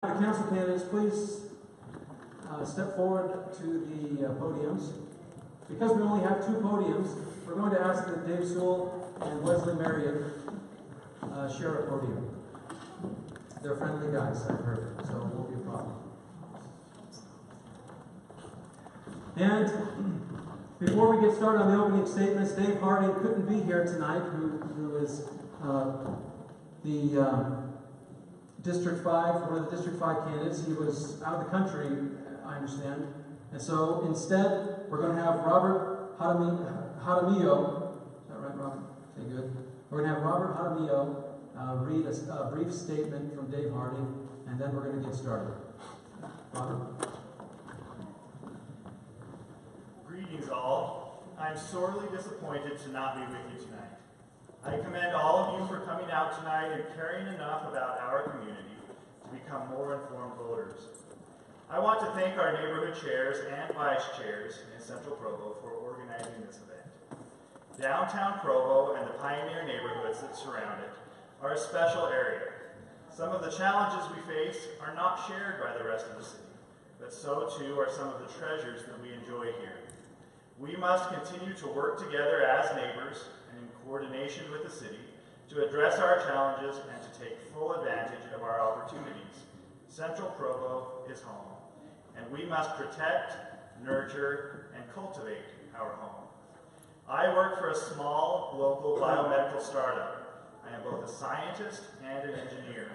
The council candidates, please step forward to the podiums. Because we only have two podiums, we're going to ask that Dave Sewell and Wesley Marion share a podium. They're friendly guys, I've heard, so it won't be a problem. And before we get started on the opening statements, Dave Harding couldn't be here tonight, who is the District 5, one of the District 5 candidates. He was out of the country, I understand. And so instead, we're going to have Robert Jaramillo. Is that right, Robert? Okay, good. We're going to have Robert Jaramillo read a brief statement from Dave Harding, and then we're going to get started. Robert? Greetings all. I'm sorely disappointed to not be with you tonight. I commend all of you for coming out tonight and caring enough about our community to become more informed voters. I want to thank our neighborhood chairs and vice chairs in Central Provo for organizing this event. Downtown Provo and the pioneer neighborhoods that surround it are a special area. Some of the challenges we face are not shared by the rest of the city, but so too are some of the treasures that we enjoy here. We must continue to work together as neighbors and in coordination with the city to address our challenges and to take full advantage of our opportunities. Central Provo is home, and we must protect, nurture, and cultivate our home. I work for a small, local biomedical startup. I am both a scientist and an engineer.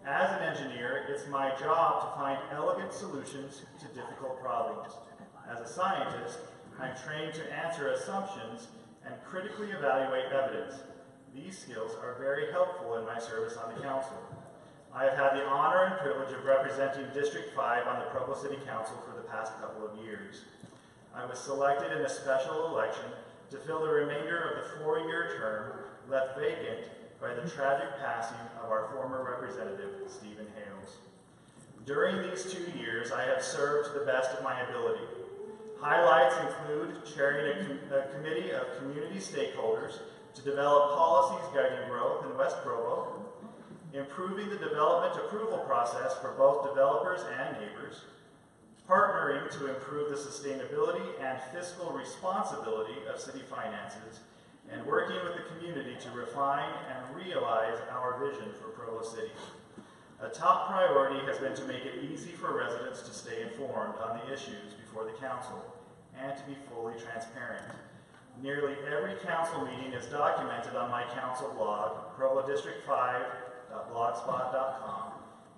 As an engineer, it's my job to find elegant solutions to difficult problems. As a scientist, I'm trained to answer assumptions and critically evaluate evidence. These skills are very helpful in my service on the council. I have had the honor and privilege of representing District 5 on the Provo City Council for the past couple of years. I was selected in a special election to fill the remainder of the 4-year term left vacant by the tragic passing of our former representative, Stephen Hales. During these 2 years, I have served to the best of my ability. Highlights include chairing a committee of community stakeholders to develop policies guiding growth in West Provo, improving the development approval process for both developers and neighbors, partnering to improve the sustainability and fiscal responsibility of city finances, and working with the community to refine and realize our vision for Provo City. A top priority has been to make it easy for residents to stay informed on the issues before the council and to be fully transparent. Nearly every council meeting is documented on my council blog, provodistrict5.blogspot.com,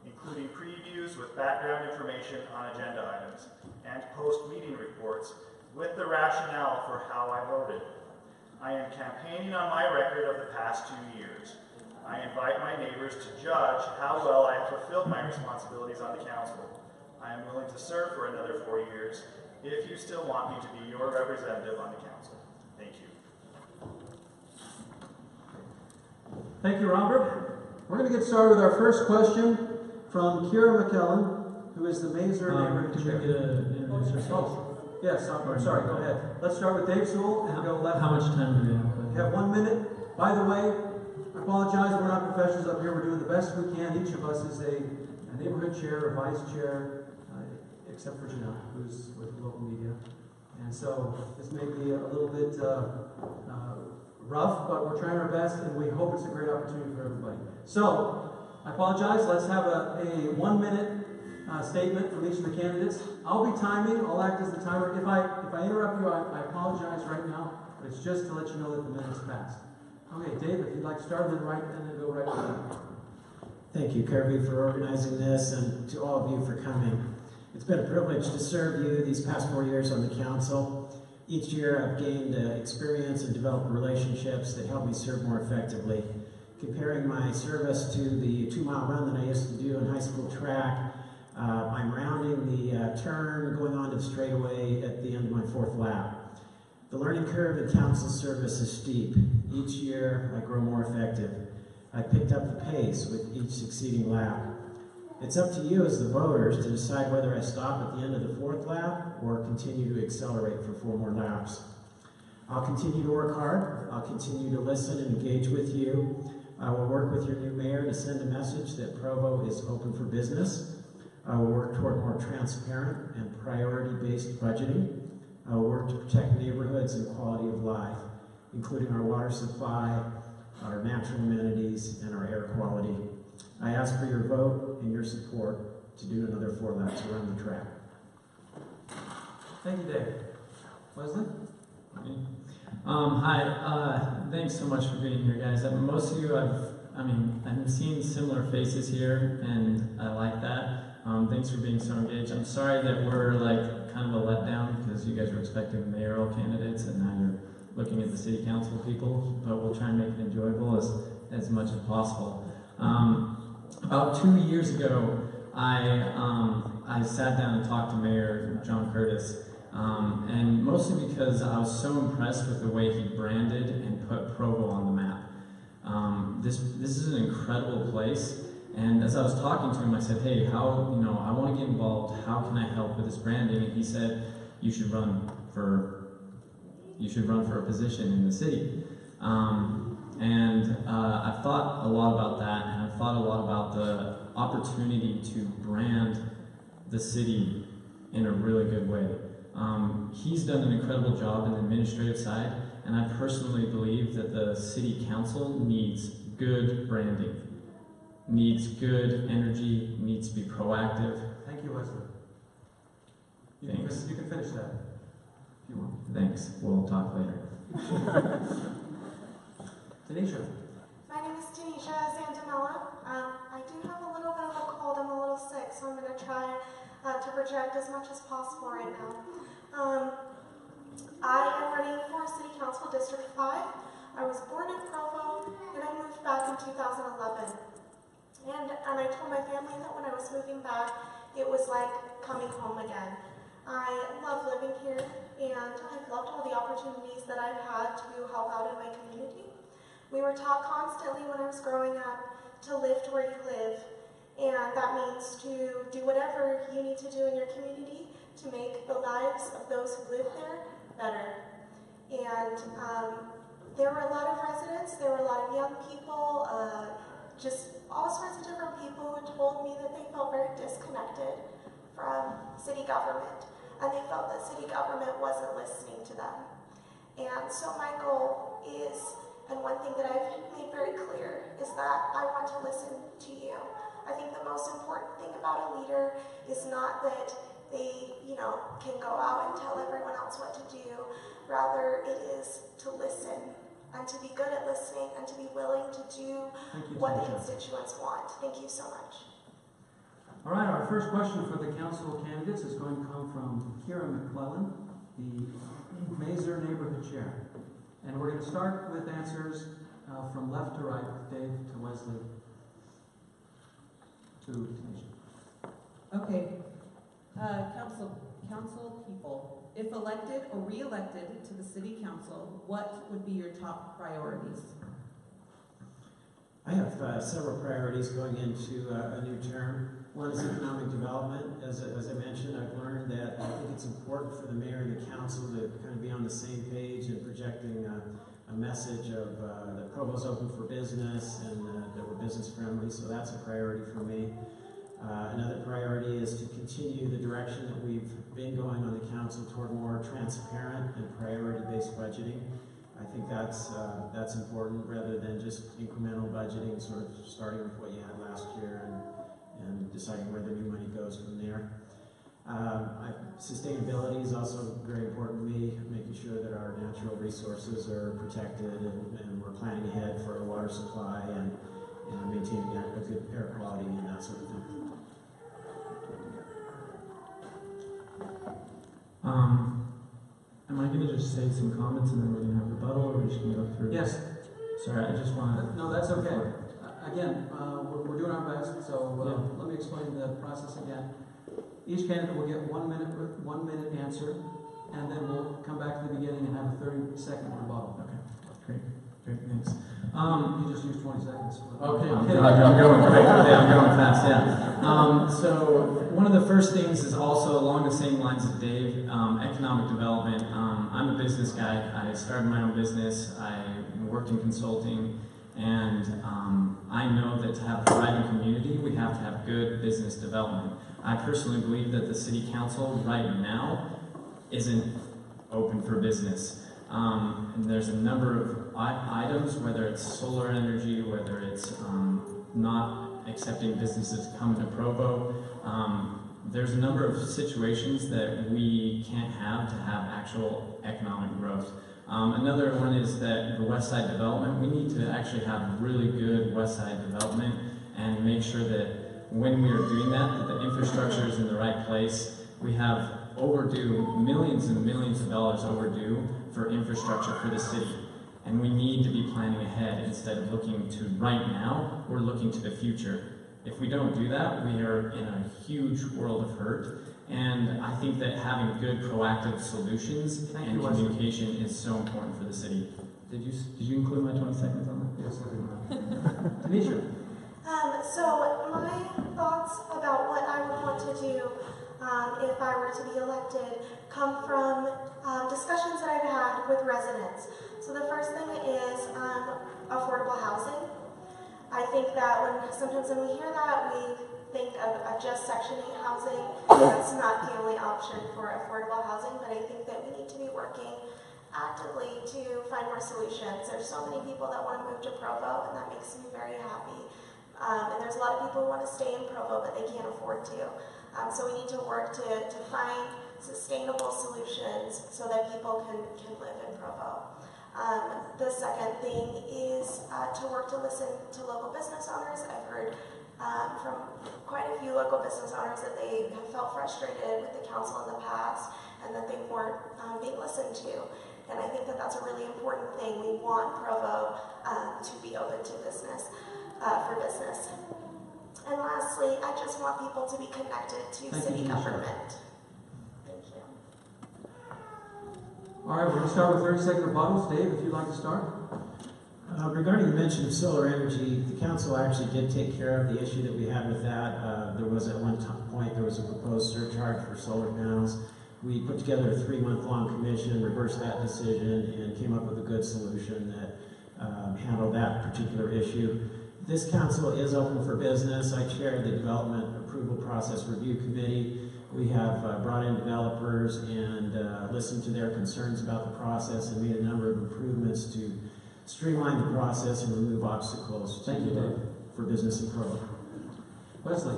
including previews with background information on agenda items and post-meeting reports with the rationale for how I voted. I am campaigning on my record of the past 2 years. I invite my neighbors to judge how well I have fulfilled my responsibilities on the council. I am willing to serve for another 4 years if you still want me to be your representative on the council. Thank you. Thank you, Robert. We're going to get started with our first question from Kira McKellen, who is the Mazer neighborhood chair. Can we get an introduce ourselves? Yes, I'm sorry, go ahead. Let's start with Dave Sewell and go left. How much time do we have? We have 1 minute. By the way, I apologize, we're not professionals up here. We're doing the best we can. Each of us is a neighborhood chair, a vice chair, except for Janelle, who's with local media. And so this may be a little bit rough, but we're trying our best, and we hope it's a great opportunity for everybody. So, I apologize. Let's have a 1 minute statement from each of the candidates. I'll be timing. I'll act as the timer. If I interrupt you, I apologize right now, but it's just to let you know that the minute's passed. Okay, Dave, if you'd like to start, then go right ahead. Thank you, Kirby, for organizing this, and to all of you for coming. It's been a privilege to serve you these past 4 years on the council. Each year I've gained experience and developed relationships that help me serve more effectively. Comparing my service to the 2-mile run that I used to do in high school track, I'm rounding the turn, going on to the straightaway at the end of my 4th lap. The learning curve in council service is steep. Each year I grow more effective. I picked up the pace with each succeeding lap. It's up to you as the voters to decide whether I stop at the end of the 4th lap or continue to accelerate for 4 more laps. I'll continue to work hard. I'll continue to listen and engage with you. I will work with your new mayor to send a message that Provo is open for business. We'll work toward more transparent and priority-based budgeting. We'll work to protect neighborhoods and quality of life, including our water supply, our natural amenities, and our air quality. I ask for your vote and your support to do another 4 laps around the track. Thank you, Dave. Wesley? Hi, thanks so much for being here, guys. Most of you I've seen similar faces here, and I like that. Thanks for being so engaged. I'm sorry that we're like kind of a letdown because you guys were expecting mayoral candidates and now you're looking at the city council people, but we'll try and make it enjoyable as much as possible. About 2 years ago, I sat down and talked to Mayor John Curtis, and mostly because I was so impressed with the way he branded and put Provo on the map. This is an incredible place, and as I was talking to him, I said, "Hey, I want to get involved. How can I help with this branding?" And he said, "You should run for a position in the city." I've thought a lot about that, and I've thought a lot about the opportunity to brand the city in a really good way. He's done an incredible job in the administrative side, and I personally believe that the city council needs good branding, needs good energy, needs to be proactive. Thank you, Wesley. Thanks. You can finish that if you want. Thanks. We'll talk later. Tanisha? My name is Tanisha Santamella. I do have a little bit of a cold. I'm a little sick, so I'm going to try to project as much as possible right now. I am running for City Council District 5. I was born in Provo, and I moved back in 2011. And I told my family that when I was moving back, it was like coming home again. I love living here, and I've loved all the opportunities that I've had to help out in my community. We were taught constantly when I was growing up to live to where you live, and that means to do whatever you need to do in your community to make the lives of those who live there better. And there were a lot of residents, there were a lot of young people, just all sorts of different people who told me that they felt very disconnected from city government, and they felt that city government wasn't listening to them. And so my goal is, and one thing that I've made very clear, is that I want to listen to you. I think the most important thing about a leader is not that they, can go out and tell everyone else what to do. Rather, it is to listen and to be good at listening and to be willing to do what the constituents want. Thank you so much. All right, our first question for the council candidates is going to come from Kira McClellan, the Mazer Neighborhood Chair. And we're going to start with answers from left to right, Dave to Wesley to Tanisha. Okay. Council people, if elected or re-elected to the city council, what would be your top priorities? I have several priorities going into a new term. One is economic development. As I mentioned, I've learned that I think it's important for the mayor and the council to kind of be on the same page and projecting a message of that Provo's open for business and that we're business friendly, so that's a priority for me. Another priority is to continue the direction that we've been going on the council toward more transparent and priority-based budgeting. I think that's important rather than just incremental budgeting, sort of starting with what you had last year and deciding where the new money goes from there. Sustainability is also very important to me, making sure that our natural resources are protected and we're planning ahead for our water supply and maintaining a good air quality and that sort of thing. Am I going to just say some comments and then we're going to have rebuttal, or are we just going to go through? Yes. Sorry, I just want to... No, that's okay. Again, we're doing our best, so let me explain the process again. Each candidate will get 1 minute answer, and then we'll come back to the beginning and have a 30-second rebuttal. Okay, great, thanks. You just used 20 seconds. Okay, I'm going quick. Okay, I'm going fast, yeah. So one of the first things is also along the same lines as Dave, economic development. I'm a business guy. I started my own business. I worked in consulting, and I know that to have a thriving community, we have to have good business development. I personally believe that the city council right now isn't open for business. And there's a number of items, whether it's solar energy, whether it's not accepting businesses coming to Provo. There's a number of situations that we can't have to have actual economic growth. Another one is that the West Side development, we need to actually have really good West Side development and make sure that when we are doing that the infrastructure is in the right place. We have overdue, millions and millions of dollars overdue for infrastructure for the city. And we need to be planning ahead instead of looking to right now, we're looking to the future. If we don't do that, we are in a huge world of hurt. And I think that having good proactive solutions and communication is so important for the city. Did you include my 20 seconds on that? Yes, I did. Tanisha. So my thoughts about what I would want to do if I were to be elected come from discussions that I've had with residents. So the first thing is affordable housing. I think that sometimes when we hear that, we think of just Section 8 housing. That's not the only option for affordable housing, but I think that we need to be working actively to find more solutions. There's so many people that want to move to Provo, and that makes me very happy. And there's a lot of people who want to stay in Provo, but they can't afford to. So we need to work to find sustainable solutions so that people can live in Provo. The second thing is to work to listen to local business owners. I've heard from quite a few local business owners that they have felt frustrated with the council in the past and that they weren't being listened to. And I think that that's a really important thing. We want Provo to be open to business, for business. And lastly, I just want people to be connected to city government. Thank you. All right, we're going to start with 30-second rebuttals. Dave, if you'd like to start. Regarding the mention of solar energy, the council actually did take care of the issue that we had with that. There was at one point, there was a proposed surcharge for solar panels. We put together a 3-month-long commission, reversed that decision, and came up with a good solution that handled that particular issue. This council is open for business. I chair the Development Approval Process Review Committee. We have brought in developers and listened to their concerns about the process and made a number of improvements to streamline the process and remove obstacles for business in Provo. Wesley.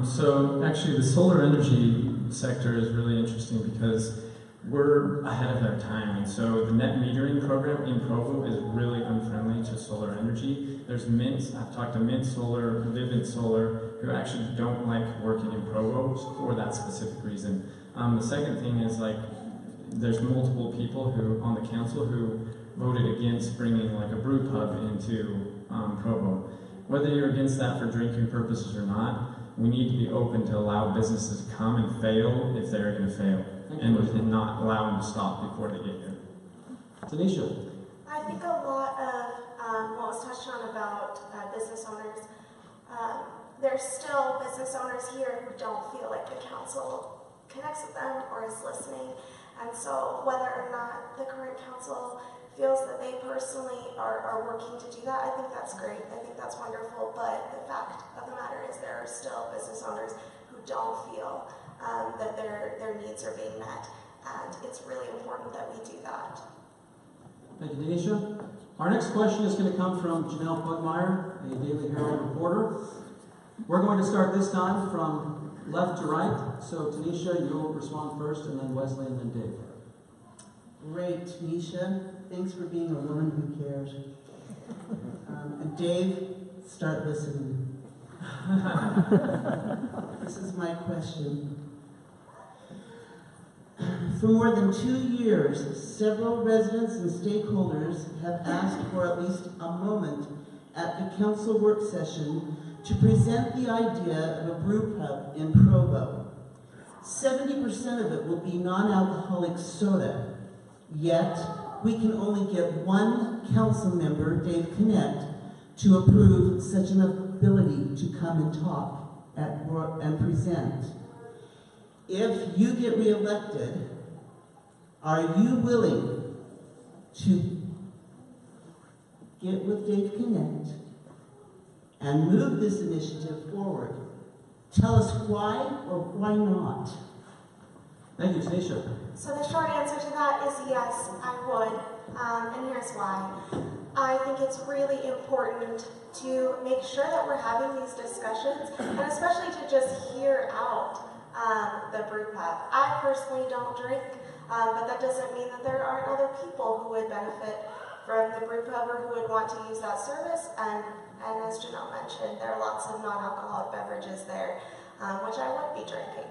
So actually the solar energy sector is really interesting because we're ahead of our time, and so the net metering program in Provo is really unfriendly to solar energy. There's Mint, I've talked to Mint Solar, Vivid Solar, who actually don't like working in Provo for that specific reason. The second thing is there's multiple people who on the council who voted against bringing like a brew pub into Provo. Whether you're against that for drinking purposes or not, we need to be open to allow businesses to come and fail if they're going to fail, and not allow them to stop before they get here. Tanisha. I think a lot of what was touched on about business owners, there's still business owners here who don't feel like the council connects with them or is listening. And so whether or not the current council feels that they personally are working to do that, I think that's great. I think that's wonderful. But the fact of the matter is there are still business owners who don't feel that their needs are being met. And it's really important that we do that. Thank you, Tanisha. Our next question is going to come from Janelle Pugmire, a Daily Herald reporter. We're going to start this time from left to right. So Tanisha, you'll respond first, and then Wesley, and then Dave. Great, Tanisha. Thanks for being a woman who cares. And Dave, start listening. This is my question. For more than 2 years, several residents and stakeholders have asked for at least a moment at the council work session to present the idea of a brew pub in Provo. 70% of it will be non-alcoholic soda, yet we can only get one council member, Dave Connect, to approve such an ability to come and talk and present. If you get reelected, are you willing to get with Dave Connect and move this initiative forward. Tell us why or why not. Thank you, Tanisha. So the short answer to that is yes, I would, and here's why. I think it's really important to make sure that we're having these discussions, and especially to just hear out the brew pub. I personally don't drink, but that doesn't mean that there aren't other people who would benefit from the brew pub or who would want to use that service. And as Janelle mentioned, there are lots of non-alcoholic beverages there, which I would be drinking.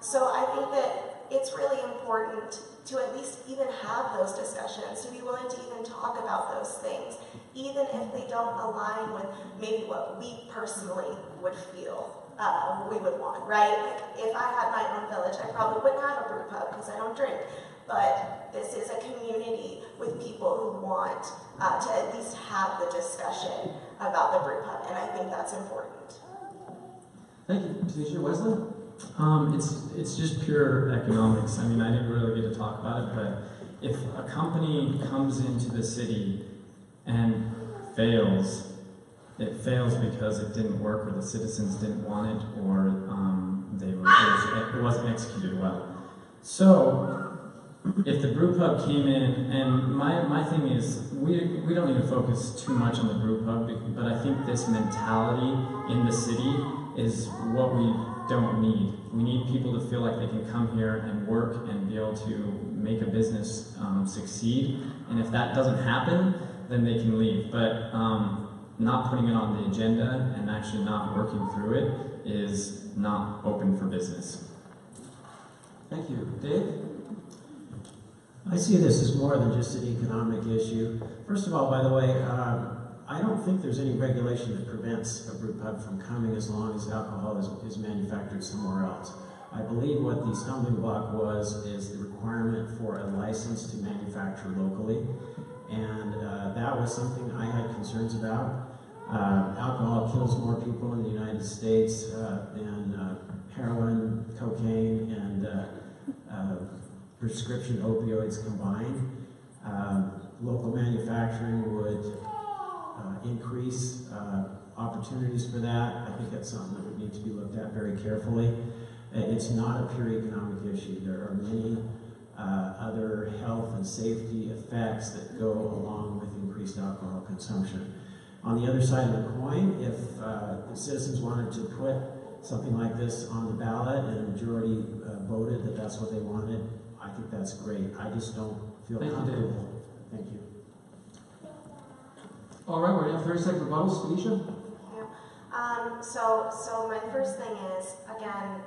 So I think that it's really important to at least even have those discussions, to be willing to even talk about those things, even if they don't align with maybe what we personally would feel we would want, right? Like if I had my own village, I probably wouldn't have a brew pub because I don't drink. But this is a community with people who want to at least have the discussion about the brew pub, and I think that's important. Thank you, Tanisha. Wesley? It's just pure economics. I mean, I didn't really get to talk about it, but if a company comes into the city and fails, it fails because it didn't work, or the citizens didn't want it, or it wasn't executed well. So, if the brew pub came in, and my thing is, we don't need to focus too much on the brew pub, but I think this mentality in the city is what we don't need. We need people to feel like they can come here and work and be able to make a business succeed. And if that doesn't happen, then they can leave. But not putting it on the agenda and actually not working through it is not open for business. Thank you. Dave? I see this as more than just an economic issue. First of all, by the way, I don't think there's any regulation that prevents a brew pub from coming as long as alcohol is manufactured somewhere else. I believe what the stumbling block is the requirement for a license to manufacture locally, and that was something I had concerns about. Alcohol kills more people in the United States than heroin, cocaine, and prescription opioids combined. Local manufacturing would increase opportunities for that. I think that's something that would need to be looked at very carefully. It's not a pure economic issue. There are many other health and safety effects that go along with increased alcohol consumption. On the other side of the coin, if the citizens wanted to put something like this on the ballot and a majority voted that that's what they wanted, I think that's great. I just don't feel comfortable. Thank you. All right, we're going to have 30-second rebuttals. Tanisha? Yeah. So my first thing is, again,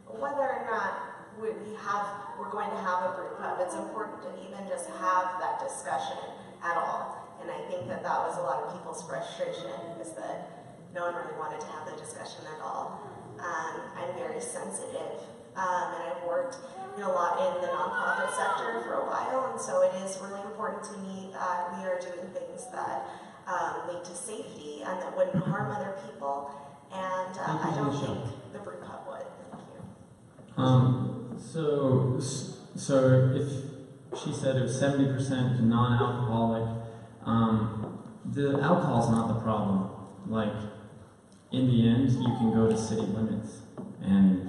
whether or not we're going to have a brew pub, it's important to even just have that discussion at all. And I think that was a lot of people's frustration, is that no one really wanted to have the discussion at all. I'm very sensitive, and I've worked a lot in the nonprofit sector for a while, and so it is really important to me that we are doing things that lead to safety and that wouldn't harm other people. And I don't think the brew pub would. Thank you. So if she said it was 70% non-alcoholic, the alcohol's not the problem. Like, in the end, you can go to city limits and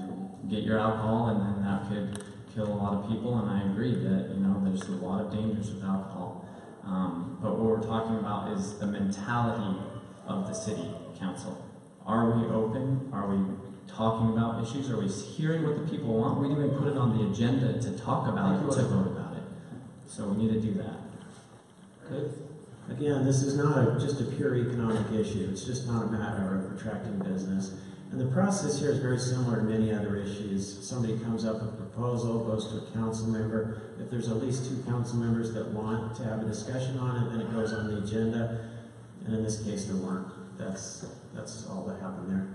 get your alcohol, and then that could kill a lot of people. And I agree that there's a lot of dangers with alcohol. But what we're talking about is the mentality of the city council. Are we open? Are we talking about issues? Are we hearing what the people want? We didn't even put it on the agenda to talk about it, to vote about it. So we need to do that. Good. Again, this is not just a pure economic issue. It's just not a matter of attracting business. And the process here is very similar to many other issues. Somebody comes up with a proposal, goes to a council member. If there's at least 2 council members that want to have a discussion on it, then it goes on the agenda. And in this case, there weren't. That's all that happened there.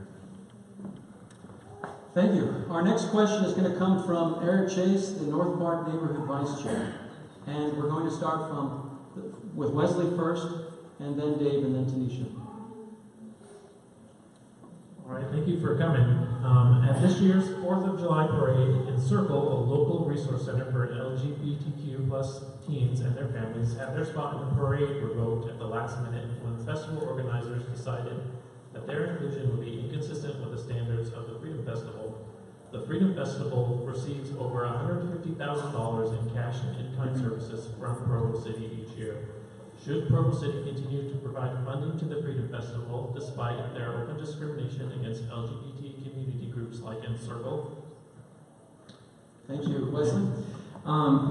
Thank you. Our next question is going to come from Eric Chase, the North Park Neighborhood Vice Chair. And we're going to start with Wesley first, and then Dave, and then Tanisha. All right, thank you for coming. At this year's 4th of July parade, Encircle, a local resource center for LGBTQ plus teens and their families, had their spot in the parade revoked at the last minute when the festival organizers decided that their inclusion would be inconsistent with the standards of the Freedom Festival. The Freedom Festival receives over $150,000 in cash and in-kind services from Provo City each year. Should Provo City continue to provide funding to the Freedom Festival despite their open discrimination against LGBT community groups like Encircle? Thank you. Wesley?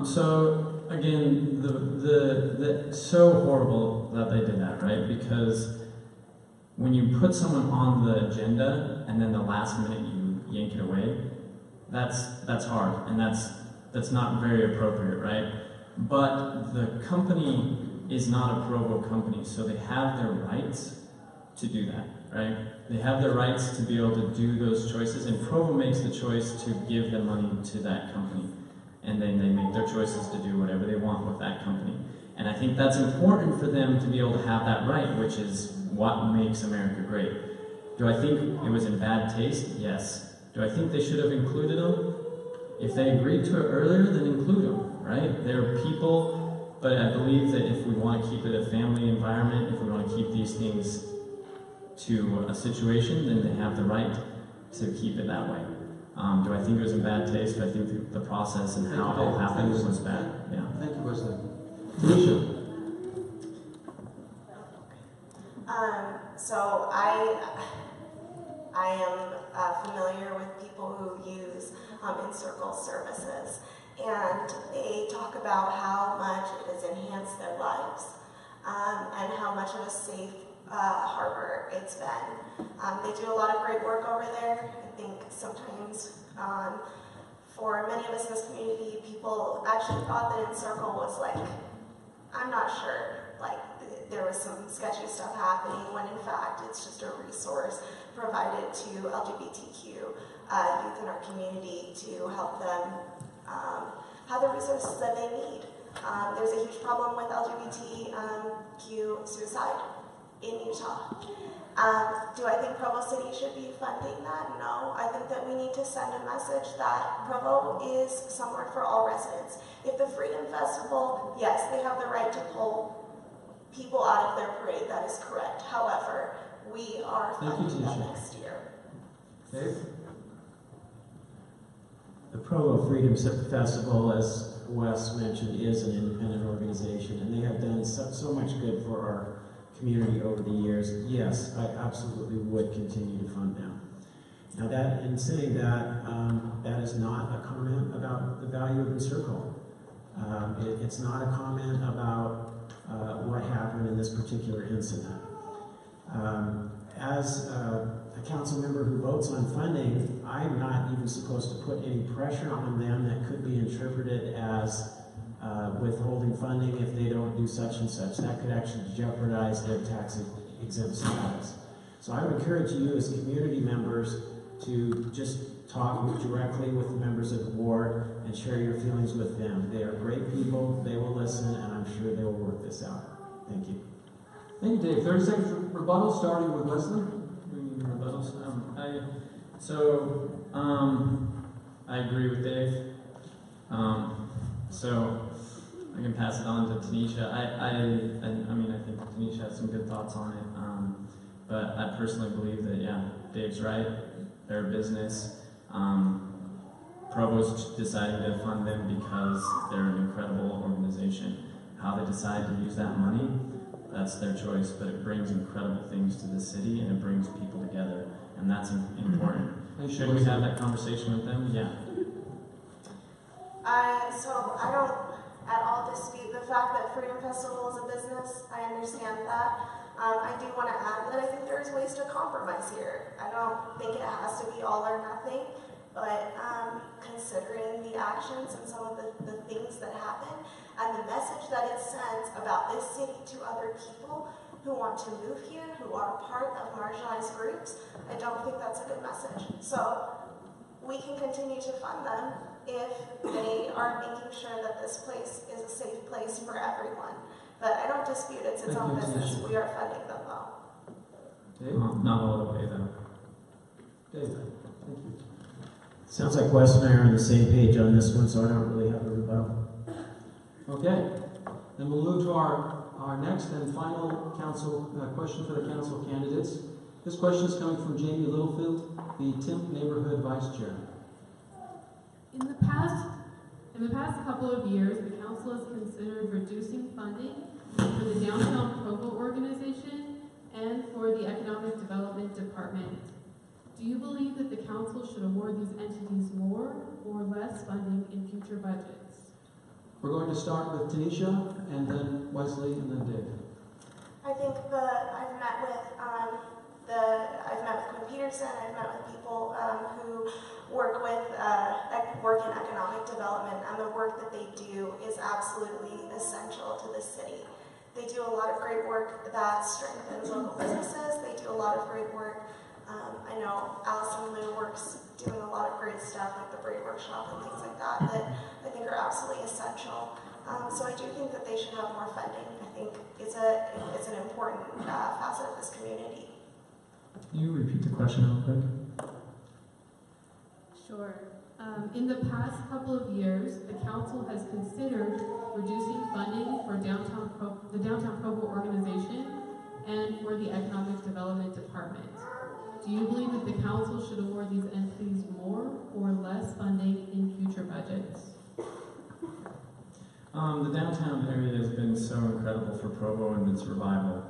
So again, the so horrible that they did that, right? Because when you put someone on the agenda and then the last minute you yank it away, that's hard, and that's not very appropriate, right? But the company is not a Provo company, so they have their rights to do that, right? They have the rights to be able to do those choices, and Provo makes the choice to give the money to that company. And then they make their choices to do whatever they want with that company. And I think that's important for them to be able to have that right, which is what makes America great. Do I think it was in bad taste? Yes. Do I think they should have included them? If they agreed to it earlier, then include them, right? They're people. But I believe that if we want to keep it a family environment, if we want to keep these things to a situation, then they have the right to keep it that way. Do I think it was in bad taste? I think the process and how it all happened was bad. Yeah. Thank you, Wesley. Tanisha? So I am familiar with people who use Encircle services, and they talk about how much it has enhanced their lives and how much of a safe harbor it's been. They do a lot of great work over there. I think sometimes for many of us in this community, people actually thought that Encircle was like, I'm not sure, like there was some sketchy stuff happening, when in fact it's just a resource provided to LGBTQ youth in our community to help them have the resources that they need. There's a huge problem with LGBTQ suicide in Utah. Do I think Provo City should be funding that? No. I think that we need to send a message that Provo is somewhere for all residents. If the Freedom Festival, yes, they have the right to pull people out of their parade, that is correct. However, we are funding them next year. Dave? The Provo Freedom Festival, as Wes mentioned, is an independent organization, and they have done so much good for our community over the years. Yes, I absolutely would continue to fund them. Now, that, in saying that, that is not a comment about the value of Encircle. It's not a comment about what happened in this particular incident. As a council member who votes on funding, I'm not even supposed to put any pressure on them that could be interpreted as withholding funding if they don't do such and such. That could actually jeopardize their tax exempt status. So I would encourage you as community members to just talk directly with the members of the board and share your feelings with them. They are great people, they will listen, and I'm sure they will work this out. Thank you. Thank you, Dave. 30 seconds rebuttal, starting with Wesley. Rebuttals. I agree with Dave. So I can pass it on to Tanisha. I mean, I think Tanisha has some good thoughts on it. But I personally believe that, yeah, Dave's right. They're a business. Provo's deciding to fund them because they're an incredible organization. How they decide to use that money, that's their choice, but it brings incredible things to the city and it brings people together, and that's important. Should we have that conversation with them? Yeah. So I don't at all dispute the fact that Freedom Festival is a business. I understand that. I do want to add that I think there's ways to compromise here. I don't think it has to be all or nothing, but considering the actions and some of the things that happen and the message that it sends about this city to other people who want to move here, who are part of marginalized groups, I don't think that's a good message. So we can continue to fund them if they are making sure that this place is a safe place for everyone. But I don't dispute it's its own business. We are funding them though. Dave? Not all the way though. Dave, thank you. Sounds like Wes and I are on the same page on this one, so I don't really have a rebuttal. Okay, then we'll move to our next and final council question for the council candidates. This question is coming from Jamie Littlefield, the Timp Neighborhood Vice Chair. In the past couple of years, the council has considered reducing funding for the Downtown Provo organization and for the Economic Development Department. Do you believe that the council should award these entities more or less funding in future budgets? We're going to start with Tanisha, and then Wesley, and then Dave. I think I've met with Quinn Peterson. I've met with people who work in economic development, and the work that they do is absolutely essential to the city. They do a lot of great work that strengthens local businesses. They do a lot of great work. I know Allison Liu works doing a lot of great stuff like the Braid Workshop and things like that I think are absolutely essential. So I do think that they should have more funding. I think it's an important facet of this community. Can you repeat the question real quick? Sure. In the past couple of years, the council has considered reducing funding for the Downtown Provo organization and for the Economic Development Department. Do you believe that the council should award these entities more or less funding in future budgets? The downtown area has been so incredible for Provo and its revival.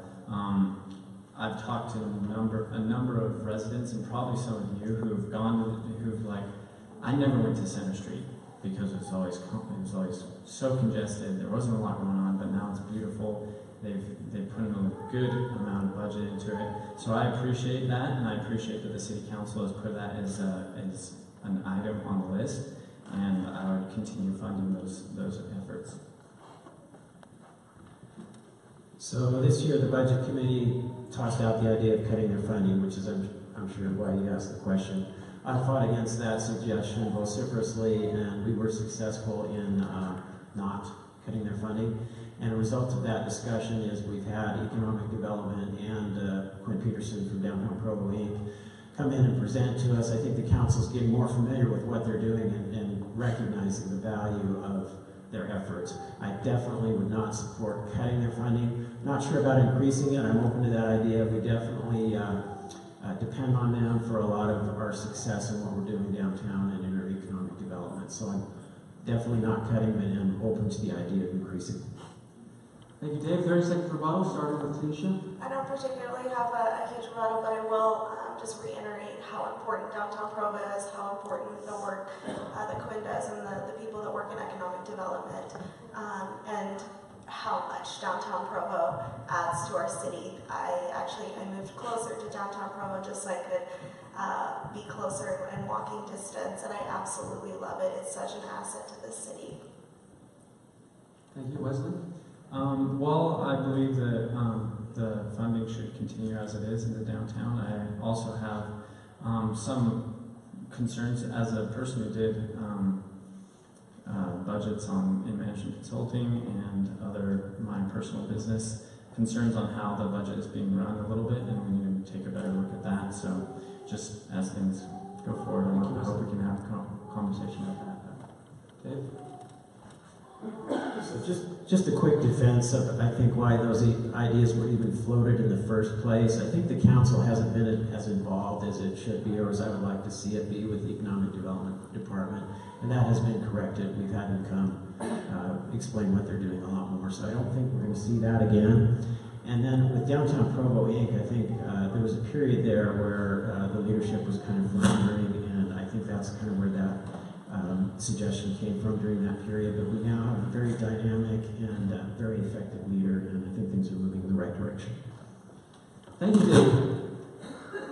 I've talked to a number of residents, and probably some of you who've like, I never went to Center Street because it was always so congested. There wasn't a lot going on, but now it's beautiful. They've put in a good amount of budget into it, so I appreciate that, and I appreciate that the city council has put that as an item on the list, and I would continue funding those efforts. So this year, the budget committee tossed out the idea of cutting their funding, which is, I'm sure, why you asked the question. I fought against that suggestion vociferously, and we were successful in not cutting their funding. And a result of that discussion is we've had economic development and Quinn Peterson from Downtown Provo Inc. come in and present to us. I think the council's getting more familiar with what they're doing and recognizing the value of their efforts. I definitely would not support cutting their funding. Not sure about increasing it. I'm open to that idea. We definitely depend on them for a lot of our success in what we're doing downtown and in our economic development. So I'm definitely not cutting, but I'm open to the idea of increasing. Thank you, Dave. 30-second rebuttal, starting with Tanisha. I don't particularly have a huge rebuttal, but I will just reiterate how important Downtown Provo is, how important the work that Quinn does and the people that work in economic development, and how much Downtown Provo adds to our city. I moved closer to Downtown Provo just so I could be closer in walking distance, and I absolutely love it. It's such an asset to the city. Thank you, Wesley. Well, I believe that the funding should continue as it is in the downtown. I also have some concerns as a person who did budgets in management consulting and my personal business, concerns on how the budget is being run a little bit, and we need to take a better look at that. So just as things go forward, I hope we can have a conversation about that. Dave? So just a quick defense of, I think, why those ideas were even floated in the first place. I think the council hasn't been as involved as it should be, or as I would like to see it be, with the Economic Development Department, and that has been corrected. We've had them come explain what they're doing a lot more, so I don't think we're going to see that again. And then with Downtown Provo Inc., I think there was a period there where the leadership was kind of floundering, and I think that's kind of where that suggestion came from during that period. But we now have a very dynamic and very effective leader, and I think things are moving in the right direction. Thank you, Dave.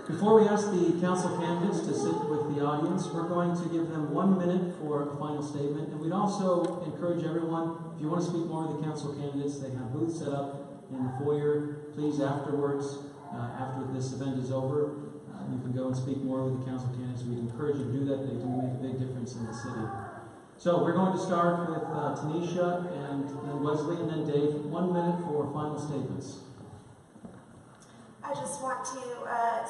Before we ask the council candidates to sit with the audience, we're going to give them 1 minute for a final statement. And we'd also encourage everyone, if you want to speak more with the council candidates, they have booths set up in the foyer. Please, afterwards, after this event is over, you can go and speak more with the council candidates. We'd encourage you to do that. They do make a big difference in the city. So we're going to start with Tanisha and then Wesley and then Dave. 1 minute for final statements. I just want to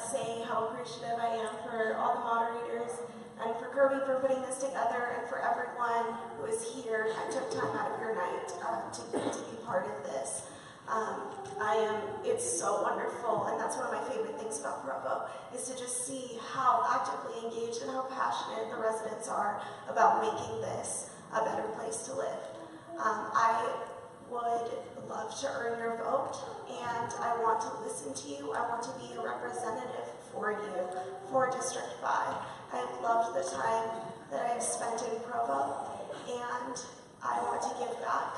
say how appreciative I am for all the moderators and for Kirby for putting this together, and for everyone who is here and took time out of your night to be part of this. It's so wonderful, and that's one of my favorite things about Provo, is to just see how actively engaged and how passionate the residents are about making this a better place to live. I would love to earn your vote, and I want to listen to you. I want to be a representative for you, for District 5. I've loved the time that I've spent in Provo, and I want to give back.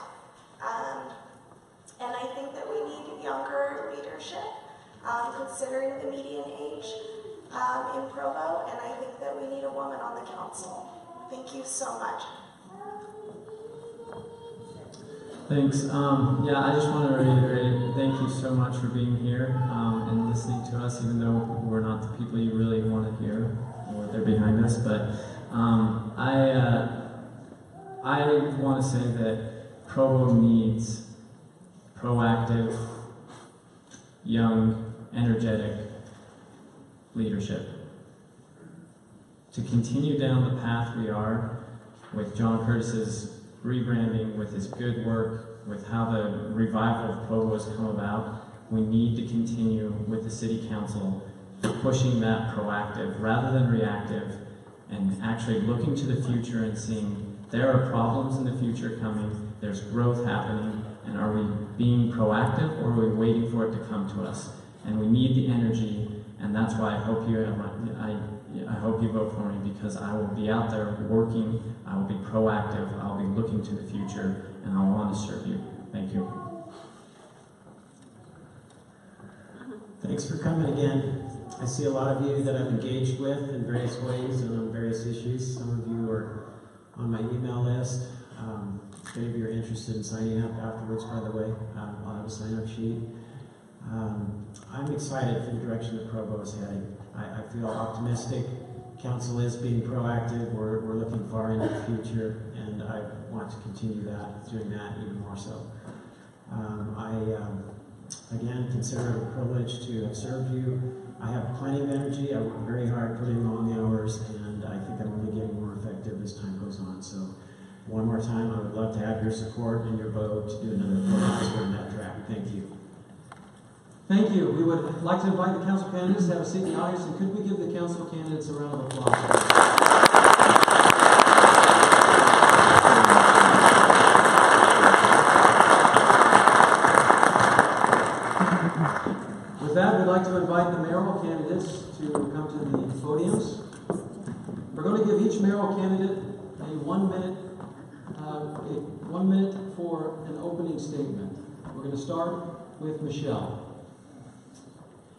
And I think that we need younger leadership, considering the median age in Provo, and I think that we need a woman on the council. Thank you so much. Thanks. Yeah, I just want to reiterate, thank you so much for being here and listening to us, even though we're not the people you really want to hear, or they're behind us. But I want to say that Provo needs proactive, young, energetic leadership to continue down the path we are with John Curtis's rebranding, with his good work, with how the revival of Provo has come about. We need to continue with the City Council pushing that proactive rather than reactive, and actually looking to the future and seeing there are problems in the future coming, there's growth happening, and are we being proactive or are we waiting for it to come to us? And we need the energy, and that's why I hope you have I hope you vote for me, because I will be out there working, I will be proactive, I'll be looking to the future, and I want to serve you. Thank you. Thanks for coming again. I see a lot of you that I've engaged with in various ways and on various issues. Some of you are on my email list. If any of you are interested in signing up afterwards, by the way, I'll have a sign-up sheet. I'm excited for the direction that Provo is heading. I feel optimistic. Council is being proactive. We're looking far into the future, and I want to continue doing that even more so. Again, consider it a privilege to have served you. I have plenty of energy. I work very hard, put in long hours, and I think I'm only getting more effective as time goes on. So, one more time, I would love to have your support and your vote to do another 4 years on that track. Thank you. Thank you. We would like to invite the council candidates to have a seat in the audience, and could we give the council candidates a round of applause? With that, we'd like to invite the mayoral candidates to come to the podiums. We're going to give each mayoral candidate a 1 minute, 1 minute for an opening statement. We're going to start with Michelle.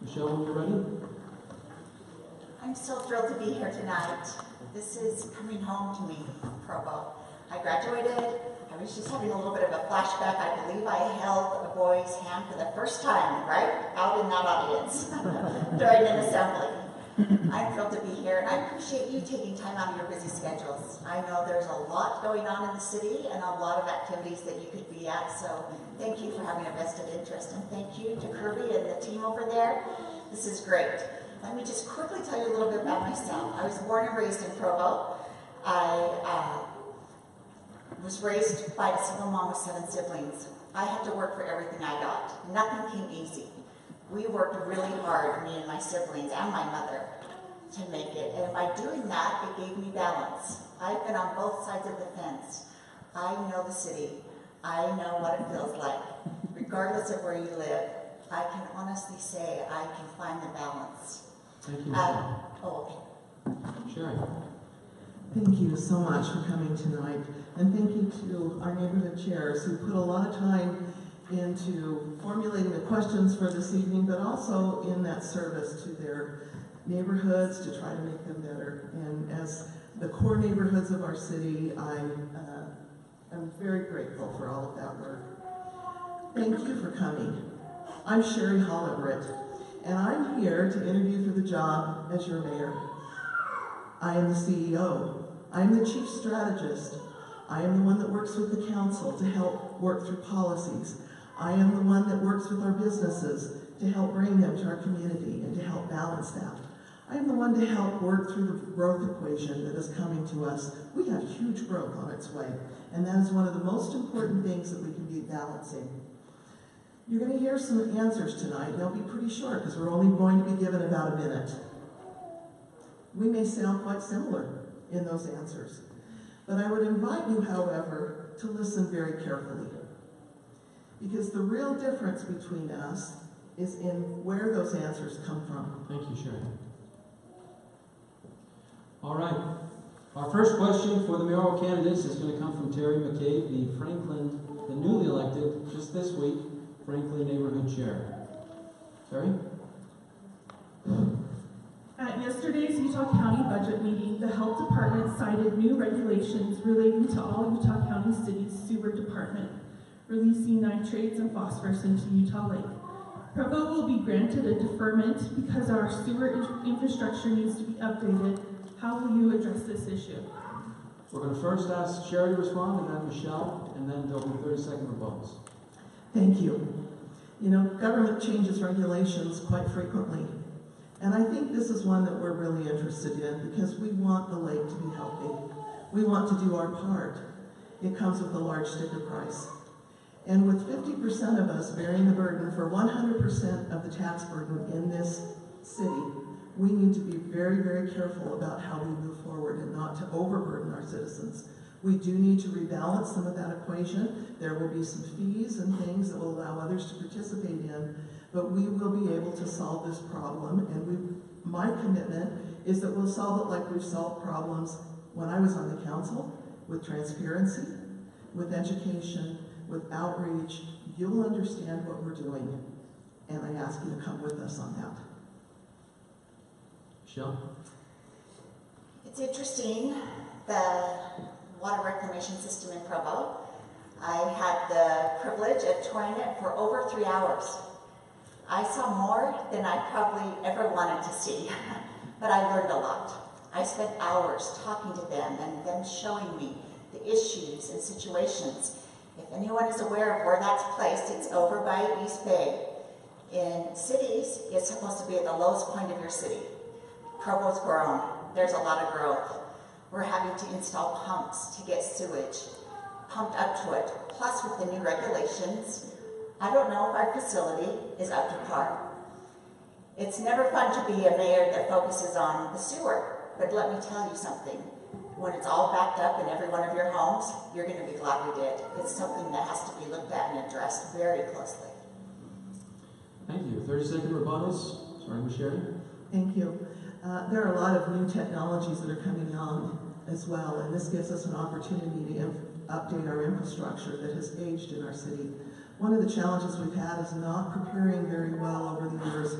Michelle, when you're ready. I'm so thrilled to be here tonight. This is coming home to me, Provo. I graduated. I was just having a little bit of a flashback. I believe I held a boy's hand for the first time, right? Out in that audience during an assembly. I'm thrilled to be here, and I appreciate you taking time out of your busy schedules. I know there's a lot going on in the city and a lot of activities that you could be at, so thank you for having a vested interest, and thank you to Kirby and the team over there. This is great. Let me just quickly tell you a little bit about myself. I was born and raised in Provo. I was raised by a single mom with 7 siblings. I had to work for everything I got. Nothing came easy. We worked really hard, me and my siblings and my mother, to make it. And by doing that, it gave me balance. I've been on both sides of the fence. I know the city. I know what it feels like. Regardless of where you live, I can honestly say I can find the balance. Thank you. Okay. Sherrie. Thank you so much for coming tonight, and thank you to our neighborhood chairs who put a lot of time into formulating the questions for this evening, but also in that service to their neighborhoods to try to make them better. And as the core neighborhoods of our city, I am very grateful for all of that work. Thank you for coming. I'm Sherrie Everett, and I'm here to interview for the job as your mayor. I am the CEO. I am the chief strategist. I am the one that works with the council to help work through policies. I am the one that works with our businesses to help bring them to our community and to help balance that. I am the one to help work through the growth equation that is coming to us. We have huge growth on its way, and that is one of the most important things that we can be balancing. You're going to hear some answers tonight. They'll be pretty short because we're only going to be given about a minute. We may sound quite similar in those answers, but I would invite you, however, to listen very carefully, because the real difference between us is in where those answers come from. Thank you, Sherrie. All right. Our first question for the mayoral candidates is going to come from Terry McCabe, the newly elected, just this week, Franklin Neighborhood Chair. Terry? At yesterday's Utah County budget meeting, the health department cited new regulations relating to all Utah County cities' sewer department, releasing nitrates and phosphorus into Utah Lake. Provo will be granted a deferment because our sewer infrastructure needs to be updated. How will you address this issue? We're going to first ask Sherrie to respond, and then Michelle, and then there'll be 30-second rebuttals. Thank you. You know, government changes regulations quite frequently. And I think this is one that we're really interested in because we want the lake to be healthy. We want to do our part. It comes with a large sticker price. And with 50% of us bearing the burden for 100% of the tax burden in this city, we need to be very, very careful about how we move forward and not to overburden our citizens. We do need to rebalance some of that equation. There will be some fees and things that will allow others to participate in, but we will be able to solve this problem, and my commitment is that we'll solve it like we've solved problems when I was on the council, with transparency, with education, with outreach. You'll understand what we're doing, and I ask you to come with us on that. Michelle? It's interesting, the water reclamation system in Provo. I had the privilege of touring it for over 3 hours. I saw more than I probably ever wanted to see, but I learned a lot. I spent hours talking to them and them showing me the issues and situations. If anyone is aware of where that's placed, it's over by East Bay. In cities, it's supposed to be at the lowest point of your city. Provo's grown. There's a lot of growth. We're having to install pumps to get sewage pumped up to it. Plus, with the new regulations, I don't know if our facility is up to par. It's never fun to be a mayor that focuses on the sewer, but let me tell you something. When it's all backed up in every one of your homes, you're going to be glad we did. It's something that has to be looked at and addressed very closely. Thank you. 30-second rebuttals. Starting with Sherrie. Thank you. There are a lot of new technologies that are coming on as well, and this gives us an opportunity to update our infrastructure that has aged in our city. One of the challenges we've had is not preparing very well over the years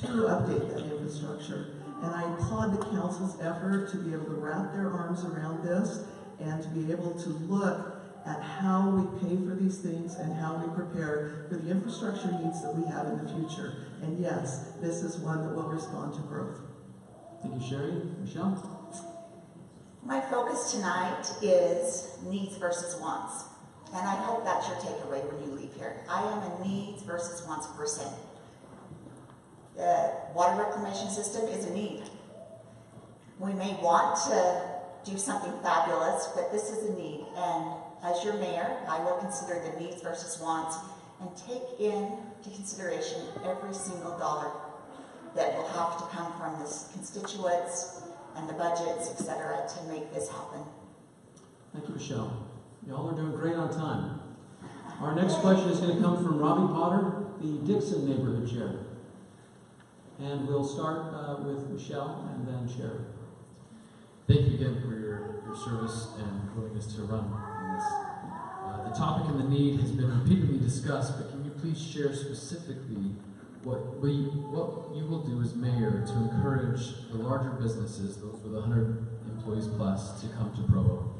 to update that infrastructure. And I applaud the council's effort to be able to wrap their arms around this and to be able to look at how we pay for these things and how we prepare for the infrastructure needs that we have in the future. And yes, this is one that will respond to growth. Thank you, Sherrie. Michelle? My focus tonight is needs versus wants. And I hope that's your takeaway when you leave here. I am a needs versus wants person. The water reclamation system is a need. We may want to do something fabulous, but this is a need. And as your mayor, I will consider the needs versus wants and take into consideration every single dollar that will have to come from the constituents and the budgets, etc., to make this happen. Thank you, Michelle. Y'all are doing great on time. Our next question is going to come from Robbie Potter, the Dixon Neighborhood Chair. And we'll start with Michelle and then Sherrie. Thank you again for your service and willingness to run on this. The topic and the need has been repeatedly discussed, but can you please share specifically what you will do as mayor to encourage the larger businesses, those with 100 employees plus, to come to Provo?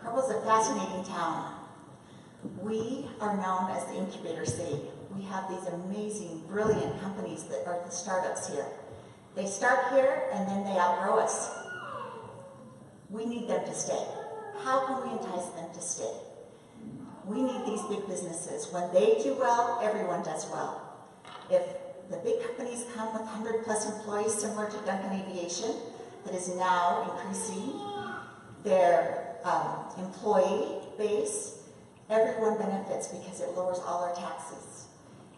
Provo's a fascinating town. We are known as the incubator city. We have these amazing, brilliant companies that are the startups here. They start here and then they outgrow us. We need them to stay. How can we entice them to stay? We need these big businesses. When they do well, everyone does well. If the big companies come with 100+ employees, similar to Duncan Aviation, that is now increasing their employee base. Everyone benefits because it lowers all our taxes.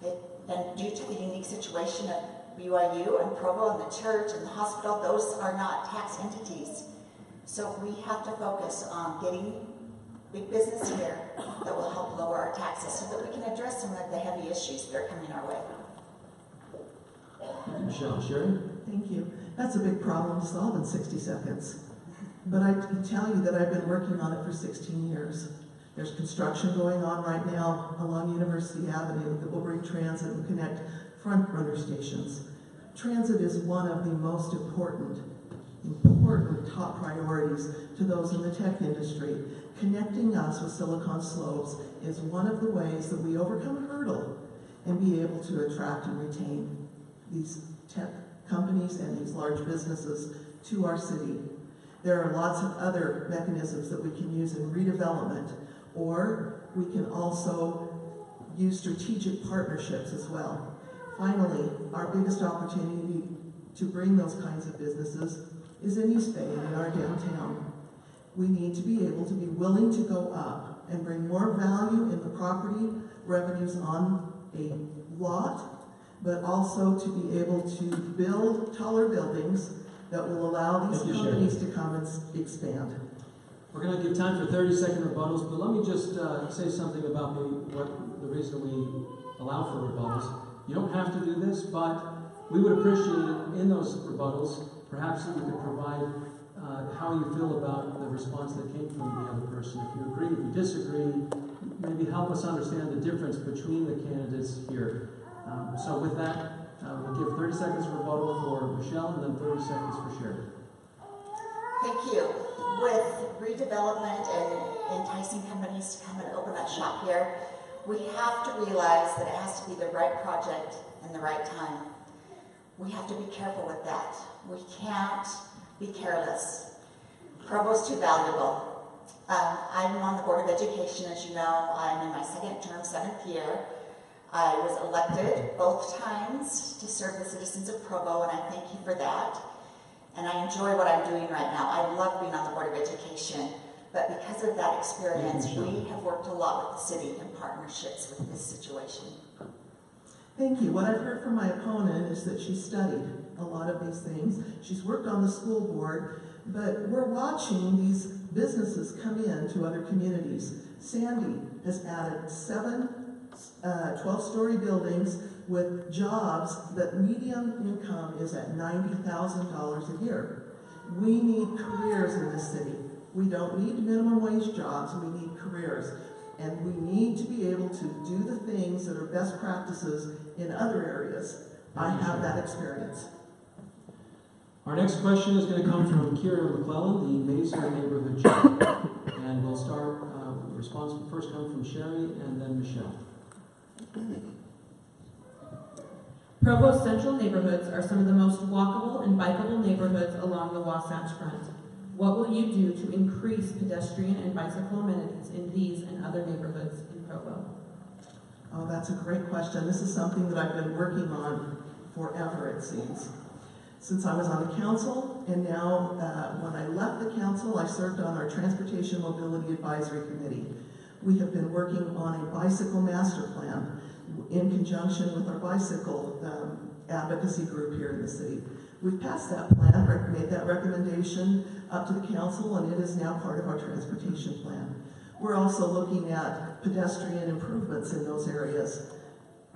And due to the unique situation of BYU and Provo and the church and the hospital, those are not tax entities. So we have to focus on getting big business here that will help lower our taxes so that we can address some of the heavy issues that are coming our way. Thank you, Michelle. Sherrie? Thank you. That's a big problem to solve in 60 seconds. But I can tell you that I've been working on it for 16 years. There's construction going on right now along University Avenue that will bring transit and connect front runner stations. Transit is one of the most important top priorities to those in the tech industry. Connecting us with Silicon Slopes is one of the ways that we overcome a hurdle and be able to attract and retain these tech companies and these large businesses to our city. There are lots of other mechanisms that we can use in redevelopment, or we can also use strategic partnerships as well. Finally, our biggest opportunity to bring those kinds of businesses is in East Bay, in our downtown. We need to be able to be willing to go up and bring more value in the property revenues on a lot, but also to be able to build taller buildings that will allow these companies to come and expand. We're going to give time for 30-second rebuttals, but let me just say something about the reason we allow for rebuttals. You don't have to do this, but we would appreciate it in those rebuttals. Perhaps you could provide how you feel about the response that came from the other person. If you agree, if you disagree, maybe help us understand the difference between the candidates here. So with that, we'll give 30 seconds rebuttal for Michelle and then 30 seconds for Sherrie. Thank you. With redevelopment and enticing companies to come and open up shop here, we have to realize that it has to be the right project and the right time. We have to be careful with that. We can't be careless. Provo's too valuable. I'm on the Board of Education, as you know. I'm in my second term, 7th year. I was elected both times to serve the citizens of Provo, and I thank you for that. And I enjoy what I'm doing right now. I love being on the Board of Education, but because of that experience, we have worked a lot with the city in partnerships with this situation. Thank you. What I've heard from my opponent is that she studied a lot of these things. She's worked on the school board, but we're watching these businesses come in to other communities. Sandy has added 7 12-story buildings with jobs that median income is at $90,000 a year. We need careers in this city. We don't need minimum wage jobs, we need careers. And we need to be able to do the things that are best practices in other areas. I have that experience. Our next question is going to come from Kira McClellan, the Mazer Neighborhood Chair. And we'll start, the response will first come from Sherrie and then Michelle. Provo's central neighborhoods are some of the most walkable and bikeable neighborhoods along the Wasatch Front. What will you do to increase pedestrian and bicycle amenities in these and other neighborhoods in Provo? Oh, that's a great question. This is something that I've been working on forever, it seems. Since I was on the council, and now when I left the council, I served on our Transportation Mobility Advisory Committee. We have been working on a bicycle master plan in conjunction with our bicycle advocacy group here in the city. We've passed that plan, made that recommendation up to the council, and it is now part of our transportation plan. We're also looking at pedestrian improvements in those areas.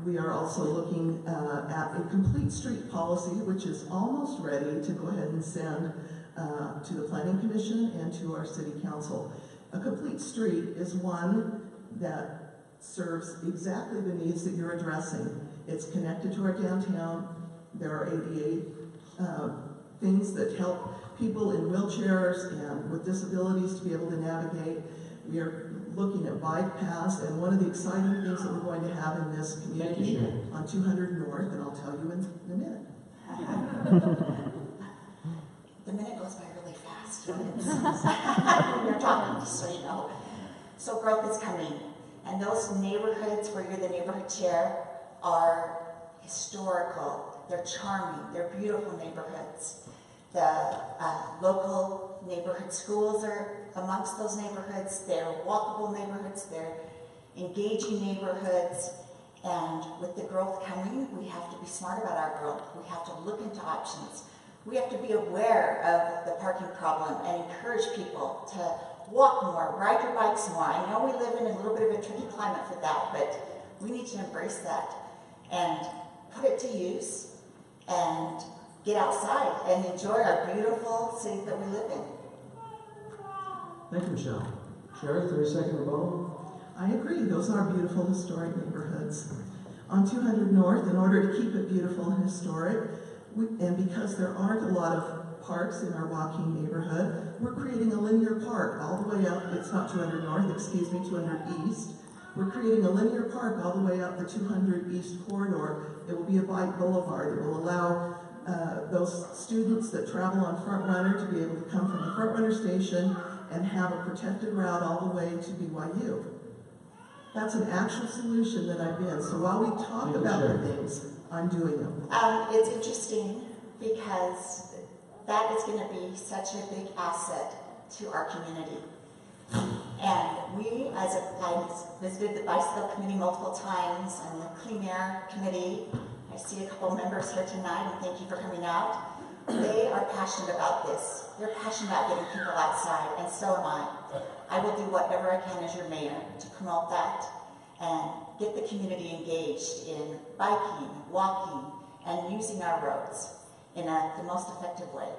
We are also looking at a complete street policy, which is almost ready to go ahead and send to the Planning Commission and to our City Council. A complete street is one that serves exactly the needs that you're addressing. It's connected to our downtown. There are ADA things that help people in wheelchairs and with disabilities to be able to navigate. We are looking at bike paths, and one of the exciting things that we're going to have in this community on 200 North, and I'll tell you in a minute. The minute goes by really fast when you're talking, just so you know. So growth is coming, and those neighborhoods where you're the neighborhood chair are historical, they're charming, they're beautiful neighborhoods. The local neighborhood schools are amongst those neighborhoods. They're walkable neighborhoods, they're engaging neighborhoods. And with the growth coming, we have to be smart about our growth. We have to look into options. We have to be aware of the parking problem and encourage people to walk more, ride your bikes more. I know we live in a little bit of a tricky climate for that, but we need to embrace that and put it to use and get outside and enjoy our beautiful city that we live in. Thank you, Michelle. Sherrie, 30-second rebuttal. I agree, those are beautiful historic neighborhoods. On 200 North, in order to keep it beautiful and historic, and because there aren't a lot of parks in our walking neighborhood, we're creating a linear park all the way up, it's not 200 North, excuse me, 200 East. We're creating a linear park all the way up the 200 East corridor. It will be a bike boulevard. It will allow those students that travel on Front Runner to be able to come from the Front Runner station and have a protected route all the way to BYU. That's an actual solution that I've been. So while we talk about the things, I'm doing them. It's interesting because that is going to be such a big asset to our community. And we, I visited the bicycle committee multiple times and the clean air committee. I see a couple members here tonight, and thank you for coming out. They are passionate about this. They're passionate about getting people outside, and so am I. I will do whatever I can as your mayor to promote that and get the community engaged in biking, walking, and using our roads in the most effective way.